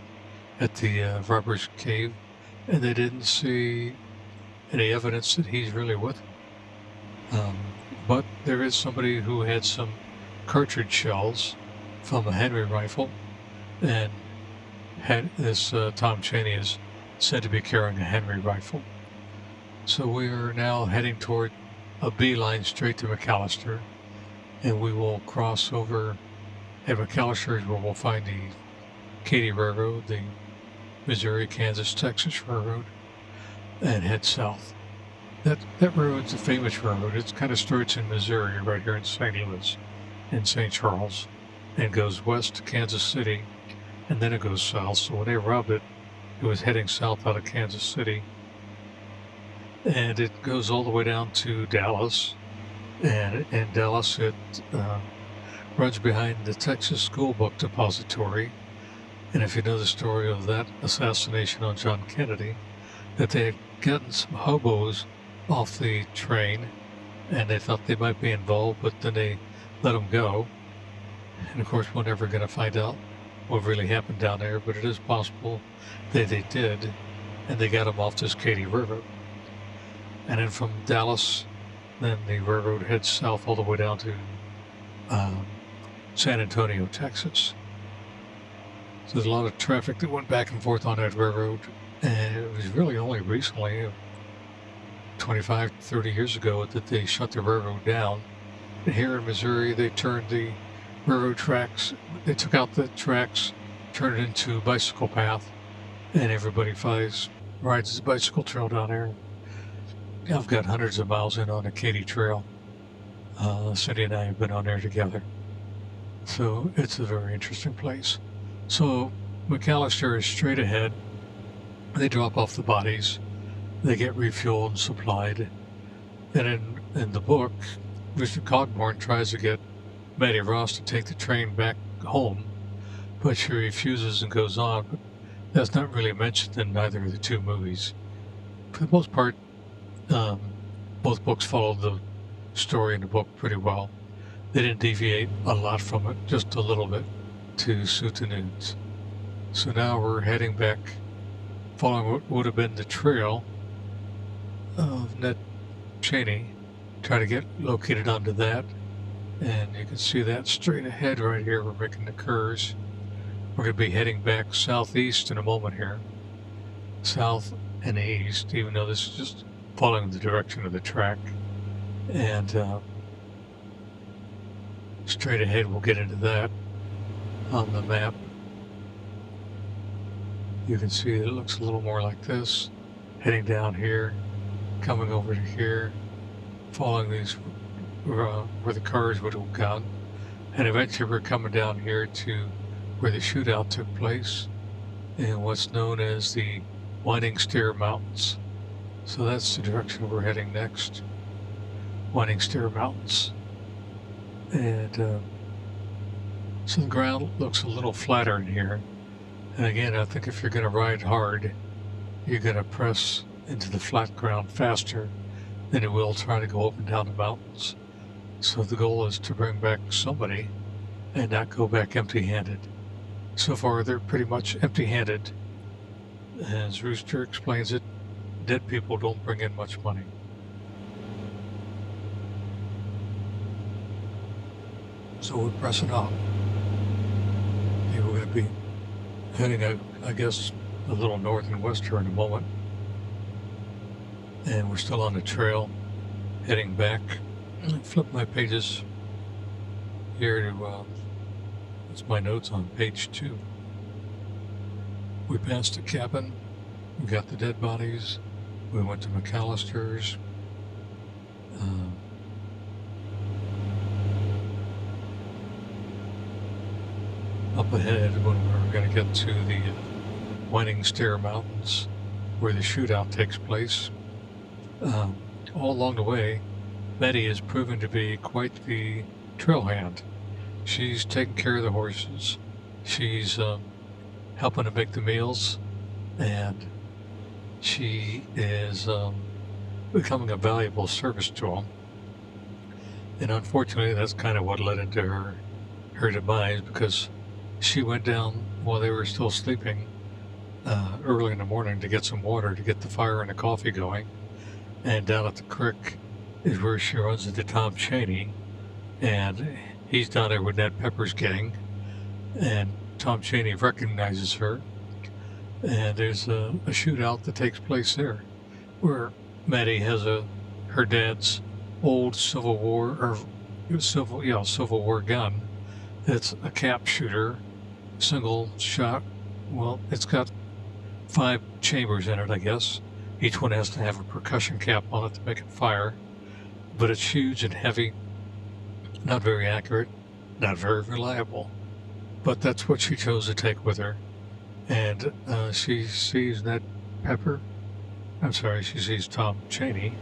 the robber's cave, and they didn't see any evidence that he's really with them. But there is somebody who had some cartridge shells from a Henry rifle, and this Tom Chaney is said to be carrying a Henry rifle. So we are now heading toward a beeline straight to McAllister, and we will cross over at McAllister where we'll find the Katy Railroad, the Missouri, Kansas, Texas Railroad, and head south. That railroad's a famous railroad. It kind of starts in Missouri, right here in St. Louis, in St. Charles, and goes west to Kansas City, and then it goes south. So when they robbed it, it was heading south out of Kansas City, and it goes all the way down to Dallas, and in Dallas it runs behind the Texas School Book Depository. And if you know the story of that assassination on John Kennedy, that they had gotten some hobos off the train, and they thought they might be involved, but then they let them go. And of course, we're never going to find out what really happened down there, but it is possible that they did, and they got them off this Katy Railroad. And then from Dallas, then the railroad heads south all the way down to San Antonio, Texas. So there's a lot of traffic that went back and forth on that railroad, and it was really only recently, 25, 30 years ago, that they shut the railroad down. And here in Missouri, they turned the railroad tracks, they took out the tracks, turned it into a bicycle path, and everybody rides the bicycle trail down there. I've got hundreds of miles in on the Katy Trail. Cindy and I have been on there together. So it's a very interesting place. So McAllister is straight ahead. They drop off the bodies. They get refueled and supplied. And in the book, Richard Cogburn tries to get Mattie Ross to take the train back home, but she refuses and goes on. But that's not really mentioned in either of the two movies. For the most part, both books followed the story in the book pretty well. They didn't deviate a lot from it, just a little bit, to suit the news. So now we're heading back, following what would have been the trail of Ned Chaney, trying to get located onto that. And you can see that straight ahead right here. We're making the curves. We're going to be heading back southeast in a moment here. South and east, even though this is just following the direction of the track. And straight ahead, we'll get into that on the map. You can see that it looks a little more like this, heading down here, coming over to here, following these where the cars would have gone, and eventually we're coming down here to where the shootout took place in what's known as the Winding Stair Mountains. So that's the direction we're heading next, Winding Stair Mountains. And so the ground looks a little flatter in here. And again, I think if you're going to ride hard, you're going to press into the flat ground faster than it will try to go up and down the mountains. So the goal is to bring back somebody and not go back empty-handed. So far, they're pretty much empty-handed. As Rooster explains it, dead people don't bring in much money. So we're pressing on. Okay, we're going to be heading, I guess, a little north and west here in a moment. And we're still on the trail, heading back. Flip my pages here to, that's my notes on page 2. We passed a cabin. We got the dead bodies. We went to McAllister's. Up ahead, when we're going to get to the Winding Stair Mountains, where the shootout takes place. All along the way, Betty has proven to be quite the trail hand. She's taking care of the horses. She's helping to make the meals, and she is becoming a valuable service to them. And unfortunately, that's kind of what led into her demise, because she went down while they were still sleeping early in the morning to get some water to get the fire and the coffee going. And down at the creek is where she runs into Tom Cheney, and he's down there with Ned Pepper's gang. And Tom Cheney recognizes her, and there's a shootout that takes place there, where Maddie has her dad's old Civil War gun. It's a cap shooter, single shot. Well, it's got 5 chambers in it, I guess. Each one has to have a percussion cap on it to make it fire, but it's huge and heavy, not very accurate, not very reliable. But that's what she chose to take with her. And she sees Ned Pepper. She sees Tom Cheney,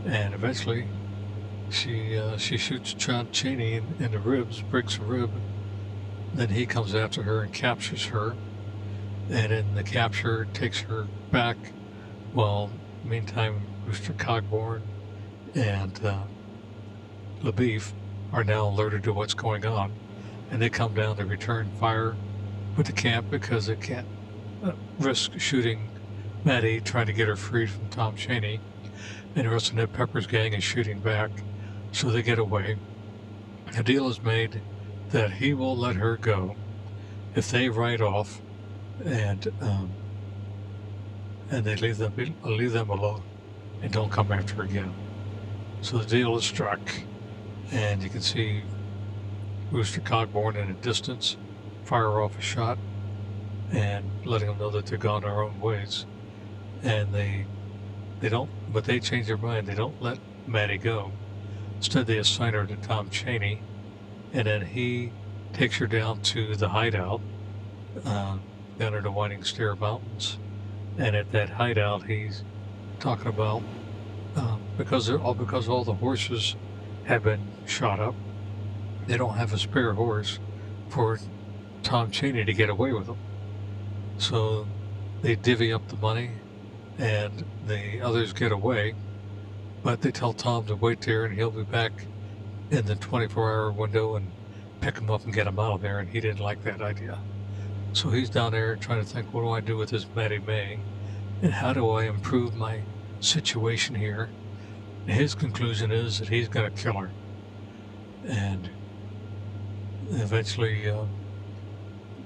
and eventually she shoots John Cheney in the ribs, breaks a rib. Then he comes after her and captures her, and in the capture takes her back. Well, meantime, Rooster Cogburn and LaBeef are now alerted to what's going on, and they come down to return fire with the camp because they can't risk shooting Maddie, trying to get her freed from Tom Cheney, and the rest of Ned Pepper's gang is shooting back, so they get away. A deal is made that he will let her go if they ride off and they leave them alone and don't come after her again. So the deal is struck, and you can see Rooster Cogburn in the distance fire off a shot and letting them know that they're gone their own ways. And they change their mind. They don't let Maddie go. Instead, they assign her to Tom Cheney, and then he takes her down to the hideout down in the Winding Stair Mountains. And at that hideout, he's talking about because all the horses have been shot up, they don't have a spare horse for Tom Cheney to get away with them. So they divvy up the money, and the others get away, but they tell Tom to wait there, and he'll be back in the 24-hour window and pick him up and get him out of there, and he didn't like that idea. So he's down there trying to think, what do I do with this Maddie May, and how do I improve my situation here? And his conclusion is that he's going to kill her. And eventually,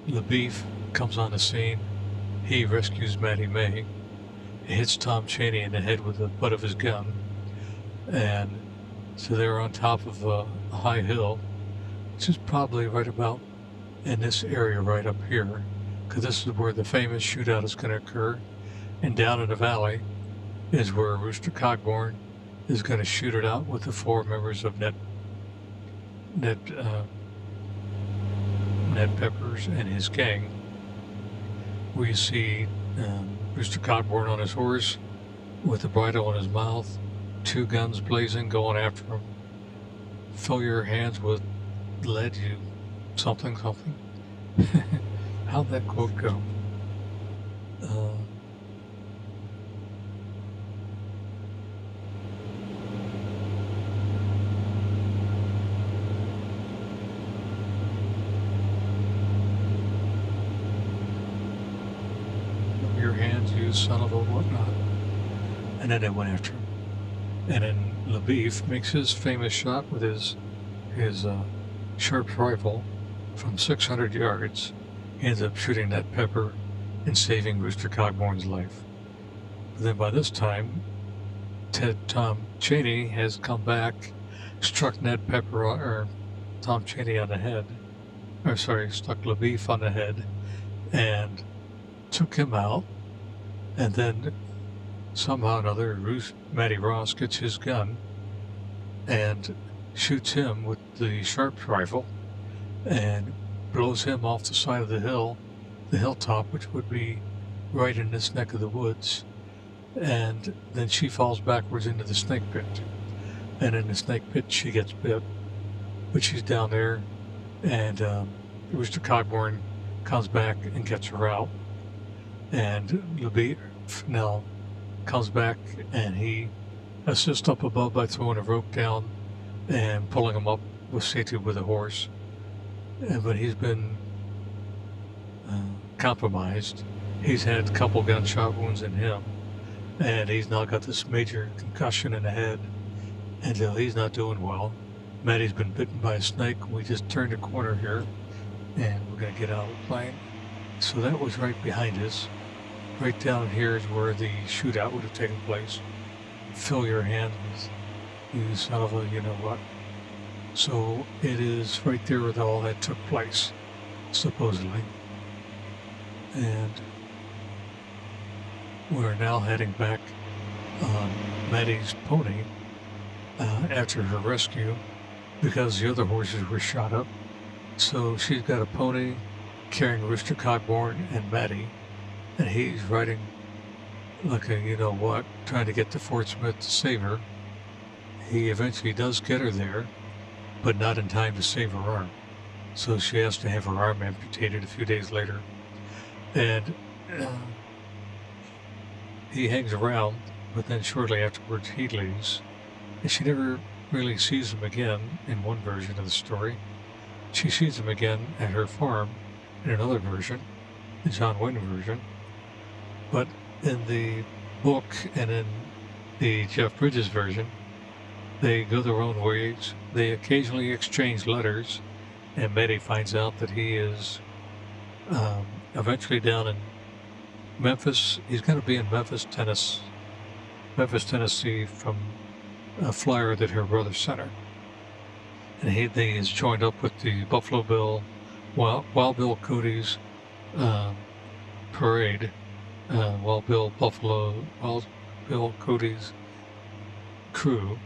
LaBeef comes on the scene. He rescues Maddie May. He hits Tom Cheney in the head with the butt of his gun. And so they're on top of a high hill, which is probably right about in this area right up here, because this is where the famous shootout is going to occur. And down in the valley is where Rooster Cogburn is going to shoot it out with the 4 members of Ned Peppers and his gang. We see Rooster Cogburn on his horse with the bridle in his mouth, 2 guns blazing, going after him. Fill your hands with lead, you something. How'd that quote go? Your hands, you son of a whatnot. And then they went after him. And then LaBeef makes his famous shot with his sharp rifle from 600 yards, He ends up shooting Ned Pepper and saving Rooster Cogborn's life. But then by this time, Tom Chaney has come back, struck Ned Pepper, or Tom Chaney on the head, struck LaBeef on the head, and took him out. And then somehow or another, Matty Ross gets his gun and shoots him with the Sharps rifle and blows him off the side of the hilltop, which would be right in this neck of the woods. And then she falls backwards into the snake pit. And in the snake pit, she gets bit. But she's down there, and Rooster Cogborn comes back and gets her out. And LaBeef now comes back, and he assists up above by throwing a rope down and pulling him up with safety with a horse. But he's been compromised. He's had a couple gunshot wounds in him, and he's now got this major concussion in the head, and he's not doing well. Matty's been bitten by a snake. We just turned a corner here, and we're going to get out of the plane. So that was right behind us. Right down here is where the shootout would have taken place. Fill your hand with you son of a you-know-what. So it is right there where all that took place, supposedly. And we're now heading back on Matty's pony after her rescue because the other horses were shot up. So she's got a pony carrying Rooster Cogborn and Matty, and he's riding like a you-know-what, trying to get to Fort Smith to save her. He eventually does get her there, but not in time to save her arm. So she has to have her arm amputated a few days later. And he hangs around, but then shortly afterwards he leaves. And she never really sees him again in one version of the story. She sees him again at her farm in another version, the John Wayne version. But in the book and in the Jeff Bridges version, they go their own ways. They occasionally exchange letters, and Matty finds out that he is eventually down in Memphis. He's going to be in Memphis, Tennessee, from a flyer that her brother sent her. And he is joined up with the Buffalo Bill, Wild Bill Cody's parade, Wild Bill Cody's crew,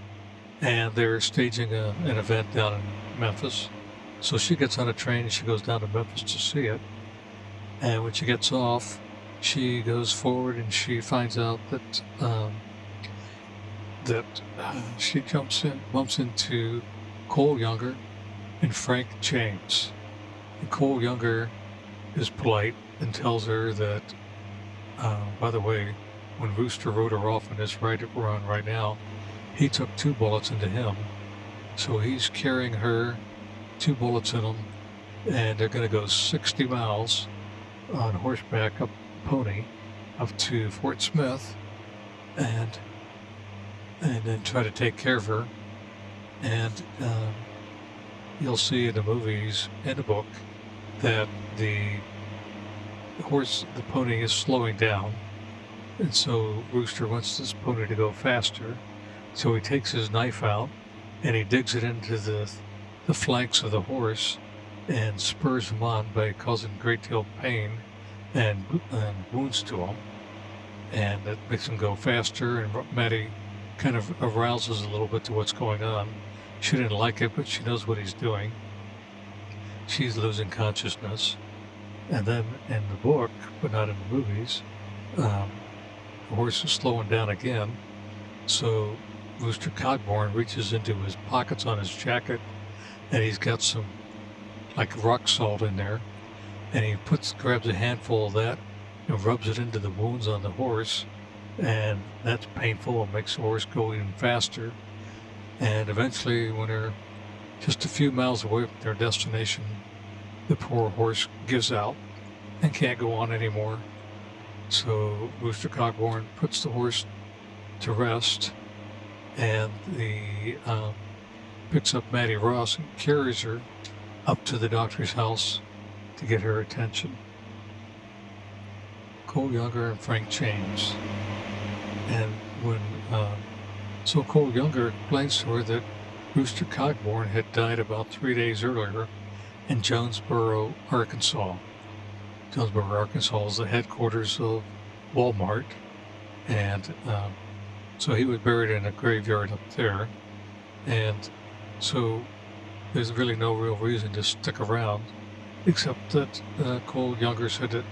and they're staging an event down in Memphis. So she gets on a train and she goes down to Memphis to see it. And when she gets off, she goes forward and she finds out that she bumps into Cole Younger and Frank James. And Cole Younger is polite and tells her that, by the way, when Rooster rode her off on this ride that we're on right now, he took 2 bullets into him. So he's carrying her, 2 bullets in him, and they're going to go 60 miles on horseback, up pony, up to Fort Smith, and then try to take care of her. And you'll see in the movies and the book that the pony is slowing down, and so Rooster wants this pony to go faster. So he takes his knife out and he digs it into the flanks of the horse and spurs him on by causing a great deal of pain and wounds to him. And that makes him go faster, and Matty kind of arouses a little bit to what's going on. She didn't like it, but she knows what he's doing. She's losing consciousness. And then in the book, but not in the movies, the horse is slowing down again. So Rooster Cogborn reaches into his pockets on his jacket, and he's got some like rock salt in there, and he grabs a handful of that and rubs it into the wounds on the horse, and that's painful and makes the horse go even faster. And eventually, when they're just a few miles away from their destination, the poor horse gives out and can't go on anymore. So Rooster Cogborn puts the horse to rest, and picks up Matty Ross and carries her up to the doctor's house to get her attention. Cole Younger and Frank James. And when so Cole Younger explains to her that Rooster Cogburn had died about 3 days earlier in Jonesboro, Arkansas. Jonesboro, Arkansas is the headquarters of Walmart, and so he was buried in a graveyard up there, and so there's really no real reason to stick around, except that Cole Younger said that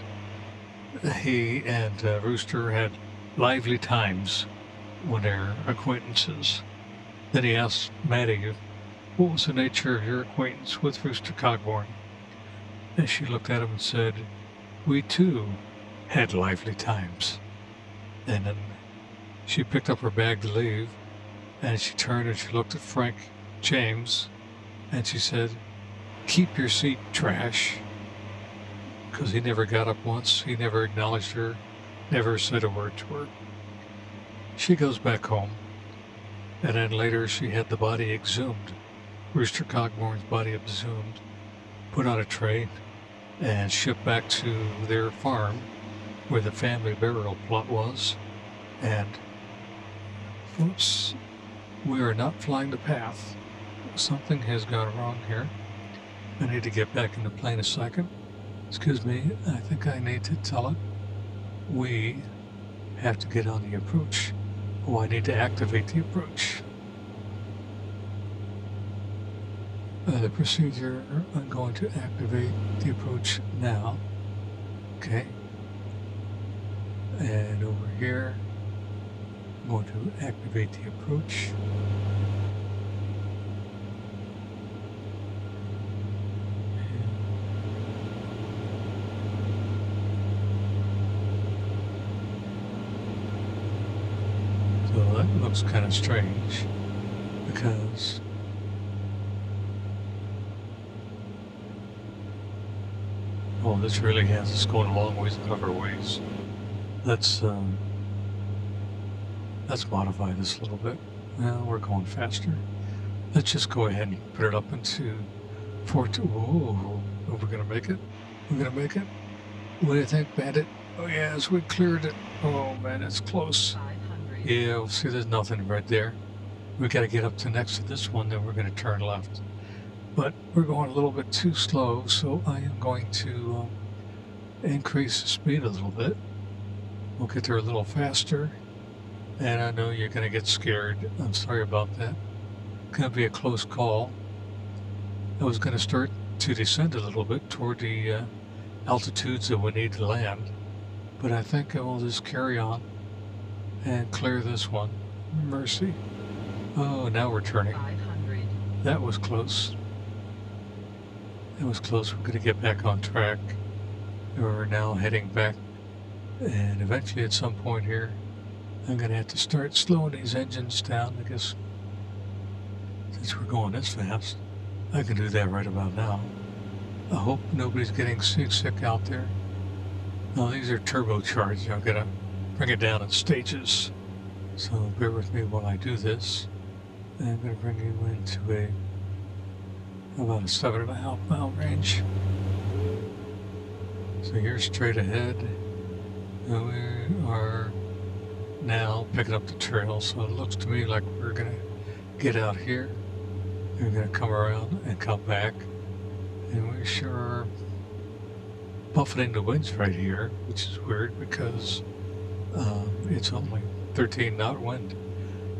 he and Rooster had lively times when they're acquaintances. Then he asked Maddie, what was the nature of your acquaintance with Rooster Cogburn? And she looked at him and said, we too had lively times. And then she picked up her bag to leave, and she turned and she looked at Frank James, and she said, keep your seat, trash. Because he never got up once, he never acknowledged her, never said a word to her. She goes back home, and then later she had the body exhumed, Rooster Cogburn's body exhumed, put on a train, and shipped back to their farm where the family burial plot was. And folks, we are not flying the path. Something has gone wrong here. I need to get back in the plane a second. Excuse me, I think I need to tell it. We have to get on the approach. Oh, I need to activate the approach. The procedure, I'm going to activate the approach now. Okay. And over here, I'm going to activate the approach. So that looks kind of strange because oh, this really has us going a long ways out of our ways. Let's modify this a little bit. Well, we're going faster. Let's just go ahead and put it up into 4. Whoa, are we gonna make it? We're gonna make it? What do you think, Bandit? Oh yes, we cleared it. Oh man, it's close. Yeah, we'll see there's nothing right there. We gotta get up to next to this one, then we're gonna turn left. But we're going a little bit too slow, so I am going to increase the speed a little bit. We'll get there a little faster, and I know you're going to get scared. I'm sorry about that. It's going to be a close call. I was going to start to descend a little bit toward the altitudes that we need to land, but I think I will just carry on and clear this one. Mercy. Oh, now we're turning. 500. That was close. It was close. We're going to get back on track. We're now heading back, and eventually at some point here I'm going to have to start slowing these engines down. I guess since we're going this fast, I can do that right about now. I hope nobody's getting seasick out there. No, these are turbocharged. I'm going to bring it down in stages, so bear with me while I do this. And I'm going to bring you into about a 7.5 mile range. So you're straight ahead, and we are now picking up the trail. So it looks to me like we're gonna get out here, we're gonna come around and come back, and we sure are buffeting the winds right here, which is weird because it's only 13 knot wind.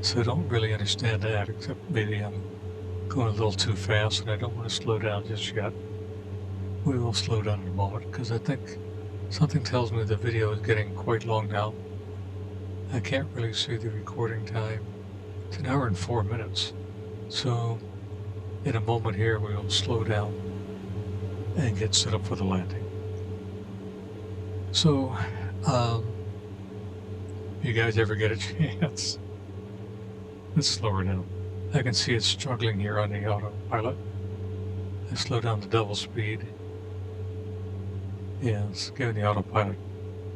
So I don't really understand that, except maybe I'm going a little too fast and I don't want to slow down just yet. We will slow down in a moment because I think something tells me the video is getting quite long now. I can't really see the recording time. It's 1 hour and 4 minutes. So in a moment here we will slow down and get set up for the landing. So you guys ever get a chance? Let's slow her down. I can see it struggling here on the autopilot. I slow down to double speed. Yeah, it's giving the autopilot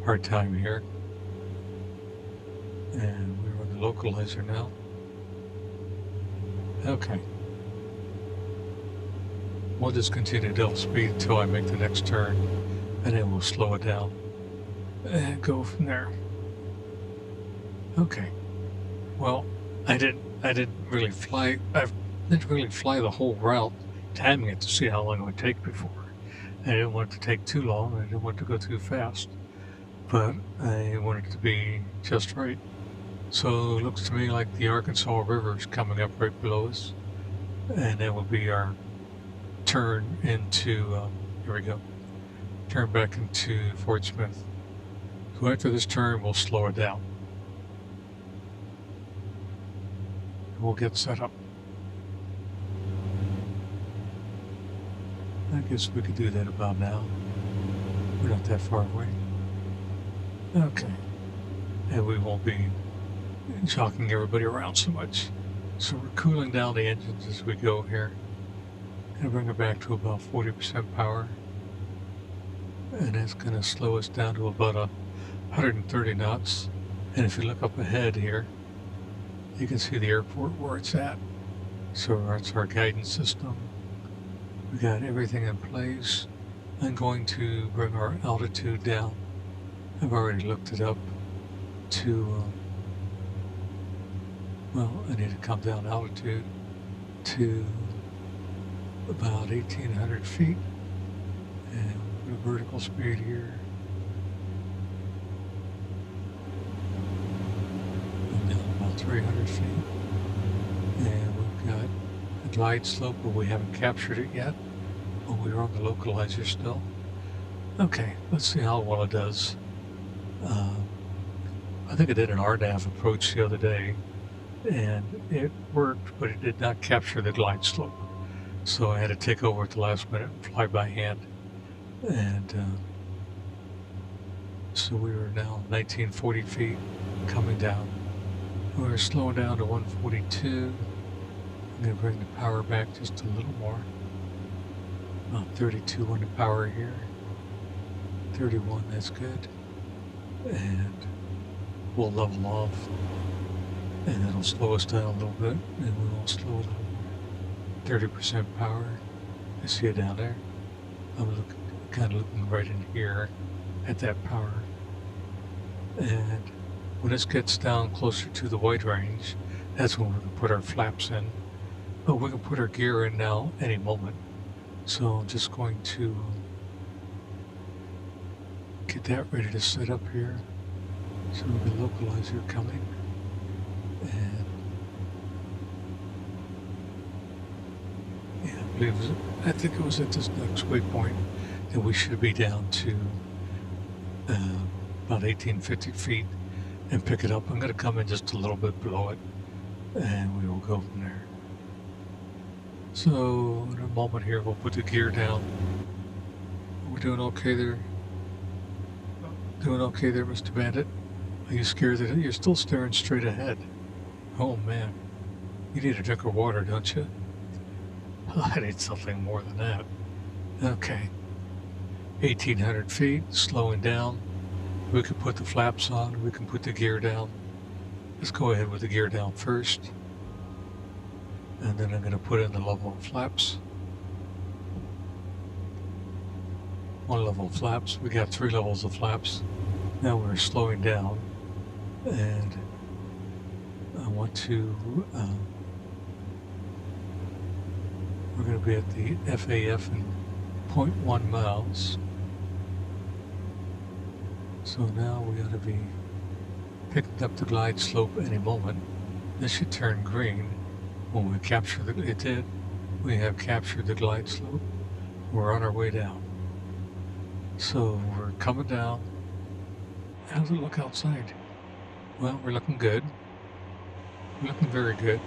a hard time here. And we're on the localizer now. Okay. We'll just continue to double speed until I make the next turn, and then we'll slow it down. and go from there. Okay. Well, I didn't really fly. I didn't really fly the whole route, timing it to see how long it would take before. I didn't want it to take too long. I didn't want it to go too fast, but I wanted it to be just right. So it looks to me like the Arkansas River is coming up right below us, and that will be our turn into. Here we go. Turn back into Fort Smith. So after this turn, we'll slow it down. We'll get set up. I guess we could do that about now. We're not that far away. Okay. And we won't be shocking everybody around so much. So we're cooling down the engines as we go here. And bring it back to about 40% power. And that's going to slow us down to about 130 knots. And if you look up ahead here, you can see the airport where it's at. So that's our guidance system. We got everything in place. I'm going to bring our altitude down. I've already looked it up to, I need to come down altitude to about 1,800 feet. And the vertical speed here. And down about 300 feet. And we've got a glide slope, but we haven't captured it yet. But we're on the localizer still. Okay, let's see how well it does. I think I did an RNAV approach the other day, and it worked, but it did not capture the glide slope. So I had to take over at the last minute and fly by hand. And so we were now 1940 feet coming down. We're slowing down to 142. I'm going to bring the power back just a little more. About 32 on the power here. 31, that's good. And we'll level off. And that'll slow us down a little bit. And we'll slow a little more. 30% power. I see it down there. I'm kind of looking right in here at that power. And when this gets down closer to the white range, that's when we're going to put our flaps in. But we can put our gear in now any moment. So I'm just going to get that ready to set up here. So the localizer coming. And yeah, I think it was at this next waypoint that we should be down to about 1,850 feet and pick it up. I'm going to come in just a little bit below it, and we will go from there. So in a moment here, we'll put the gear down. Are we doing okay there? Doing okay there, Mr. Bandit? Are you scared that you're still staring straight ahead? Oh man, you need a drink of water, don't you? I need something more than that. Okay, 1,800 feet, slowing down. We can put the flaps on, we can put the gear down. Let's go ahead with the gear down first. And then I'm going to put in the level of flaps. One level of flaps. We got 3 levels of flaps. Now we're slowing down. And I want to, we're going to be at the FAF in 0.1 miles. So now we ought to be picking up the glide slope any moment. This should turn green when we capture it did. We have captured the glide slope. We're on our way down. So we're coming down. How does it look outside? Well, we're looking good. We're looking very good.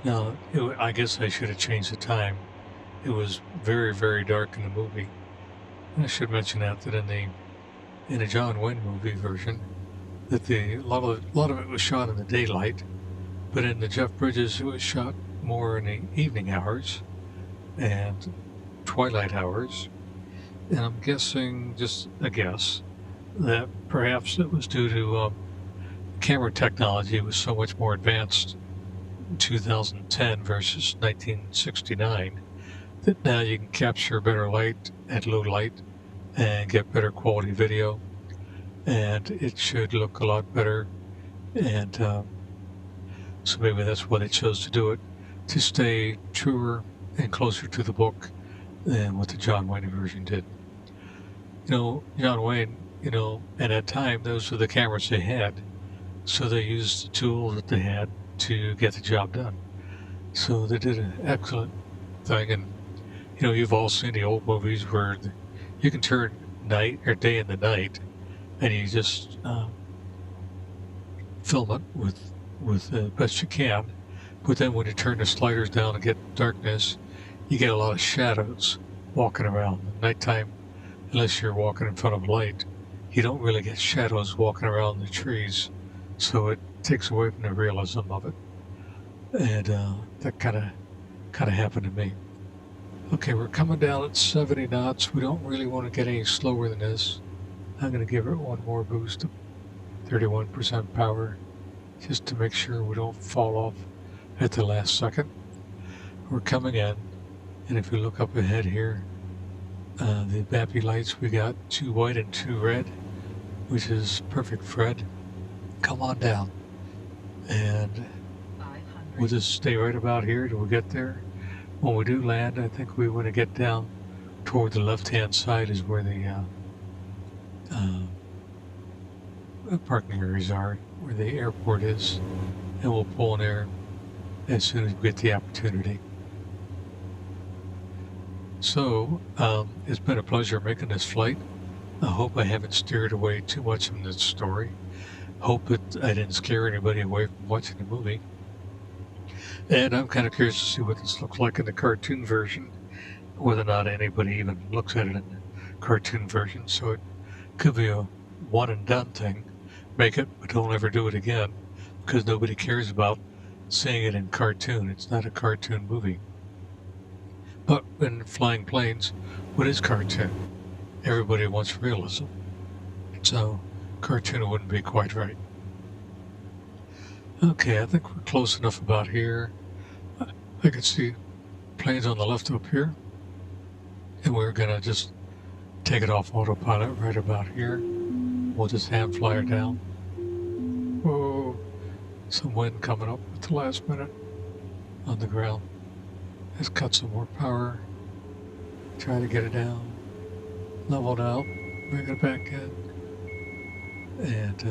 Now, I guess I should have changed the time. It was very, very dark in the movie. I should mention that in the John Wayne movie version, that a lot of it was shot in the daylight, but in the Jeff Bridges it was shot more in the evening hours and twilight hours. And I'm guessing, just a guess, that perhaps it was due to camera technology was so much more advanced in 2010 versus 1969 that now you can capture better light at low light and get better quality video, and it should look a lot better. And so maybe that's why they chose to do it, to stay truer and closer to the book than what the John Wayne version did. John Wayne, at that time, those were the cameras they had. So they used the tools that they had to get the job done. So they did an excellent thing. And, you've all seen the old movies where you can turn night or day into night, and you just film it with the best you can. But then when you turn the sliders down and get darkness, you get a lot of shadows walking around. At nighttime, unless you're walking in front of light, you don't really get shadows walking around the trees. So it takes away from the realism of it. And that kind of happened to me. Okay, we're coming down at 70 knots. We don't really want to get any slower than this. I'm going to give it one more boost to 31% power, just to make sure we don't fall off at the last second. We're coming in, and if we look up ahead here, the bappy lights, we got 2 white and 2 red, which is perfect, Fred. Come on down, and we'll just stay right about here till we get there. When we do land, I think we want to get down toward the left-hand side is where the parking areas are, where the airport is, and we'll pull in there as soon as we get the opportunity. So, it's been a pleasure making this flight. I hope I haven't steered away too much from this story. Hope that I didn't scare anybody away from watching the movie. And I'm kind of curious to see what this looks like in the cartoon version, whether or not anybody even looks at it in the cartoon version. So it could be a one and done thing. Make it, but don't ever do it again, because nobody cares about seeing it in cartoon. It's not a cartoon movie. But in flying planes, what is cartoon? Everybody wants realism. So cartoon wouldn't be quite right. Okay, I think we're close enough about here. I can see planes on the left up here. And we're going to just take it off autopilot right about here. We'll just hand fly her down. Whoa, some wind coming up at the last minute on the ground. Let's cut some more power. Try to get it down. Leveled out. Bring it back in. And,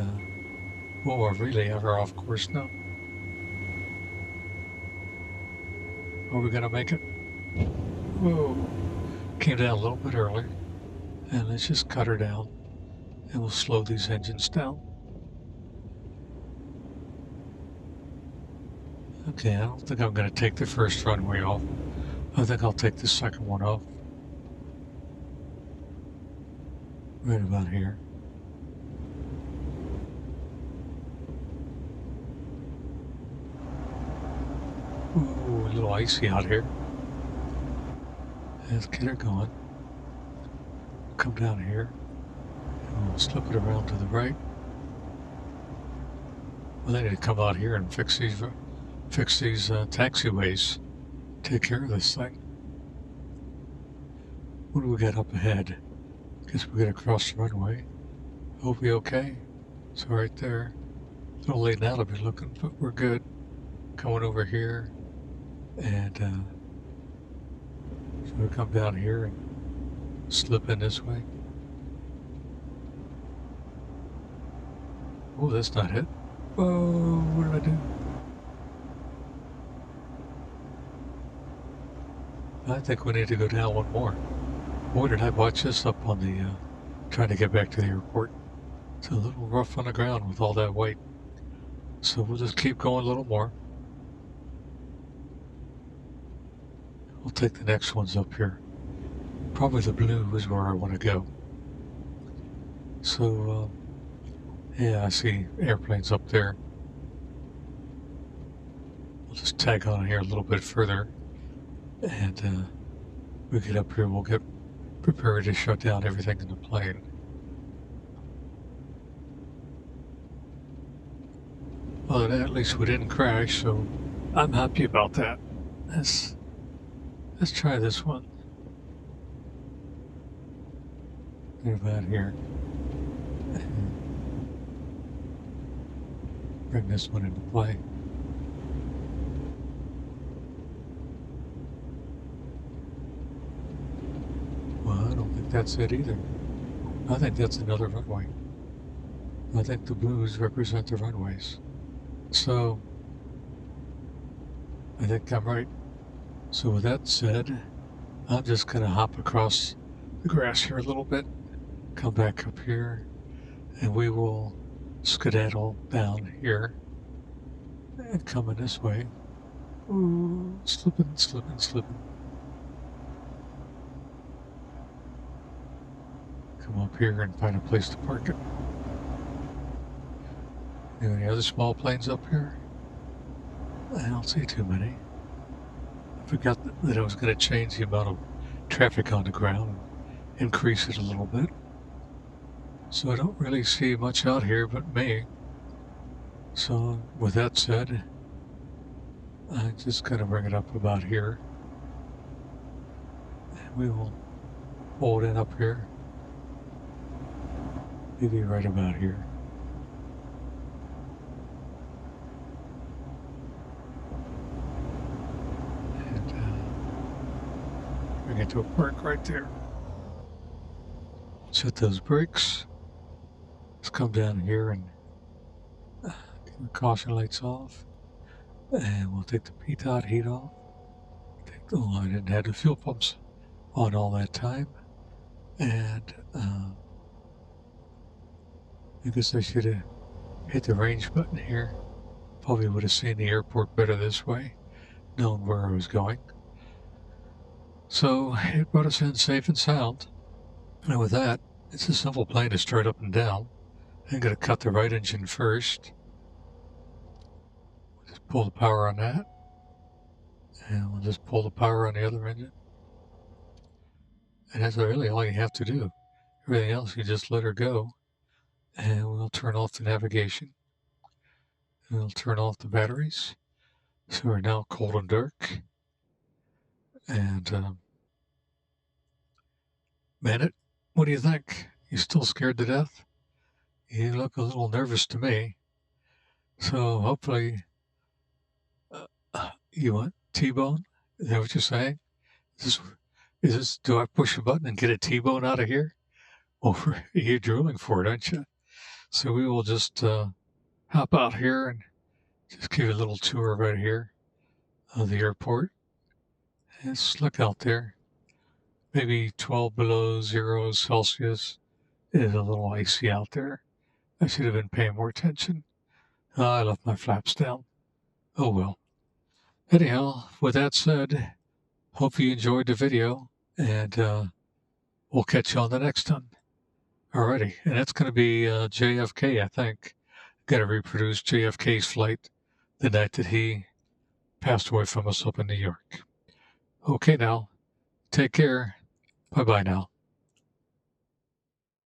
we're really ever off course now. Are we gonna make it? Whoa. Came down a little bit early. And let's just cut her down. And we'll slow these engines down. Okay, I don't think I'm gonna take the first runway off. I think I'll take the second one off. Right about here. Ooh, a little icy out here. Let's get her going. Come down here. And we'll slip it around to the right. Well, they need to come out here and fix these taxiways. Take care of this thing. What do we got up ahead? Guess we gotta cross the runway. Hope we okay. So right there. It's a little late now to be looking, but we're good. Coming over here. And so we come down here and slip in this way. Oh, that's not it. Whoa, what did I do? I think we need to go down one more. Boy, did I watch this up on the, trying to get back to the airport. It's a little rough on the ground with all that white. So we'll just keep going a little more. We'll take the next ones up here. Probably the blue is where I want to go. So, yeah, I see airplanes up there. We'll just tag on here a little bit further. And we get up here, we'll get prepared to shut down everything in the plane. Well, at least we didn't crash, so I'm happy about that. Let's try this one. right about here. Bring this one into play. Well, I don't think that's it either. I think that's another runway. I think the blues represent the runways. So, I think I'm right. So with that said, I'm just going to hop across the grass here a little bit, come back up here, and we will skedaddle down here and coming this way. Ooh, slipping. Come up here and find a place to park it. Any other small planes up here? I don't see too many. I forgot that I was going to change the amount of traffic on the ground, increase it a little bit. So I don't really see much out here but me. So with that said, I'm just going to bring it up about here. And we will hold it up here. Maybe right about here. And bring it to a park right there. Set those brakes. Let's come down here and get the caution lights off. And we'll take the P-dot heat off. Oh, I didn't have the fuel pumps on all that time. And I guess I should have hit the range button here. Probably would have seen the airport better this way, known where I was going. So it brought us in safe and sound. And with that, it's a simple plane to start up and down. I'm going to cut the right engine first. Just pull the power on that. And we'll just pull the power on the other engine. And that's really all you have to do. Everything else, you just let her go. And we'll turn off the navigation. And we'll turn off the batteries. So we're now cold and dark. And, Bennett, what do you think? You still scared to death? You look a little nervous to me. So hopefully, you want T-bone? Is that what you're saying? Is this, do I push a button and get a T-bone out of here? Or you're drooling for it, aren't you? So we will just hop out here and just give you a little tour right here of the airport. Let's look out there. Maybe 12 below 0 Celsius. It is a little icy out there. I should have been paying more attention. I left my flaps down. Oh well. Anyhow, with that said, hope you enjoyed the video, and we'll catch you on the next one. Alrighty, and that's going to be JFK, I think. Got to reproduce JFK's flight the night that he passed away from us up in New York. Okay now, take care. Bye-bye now.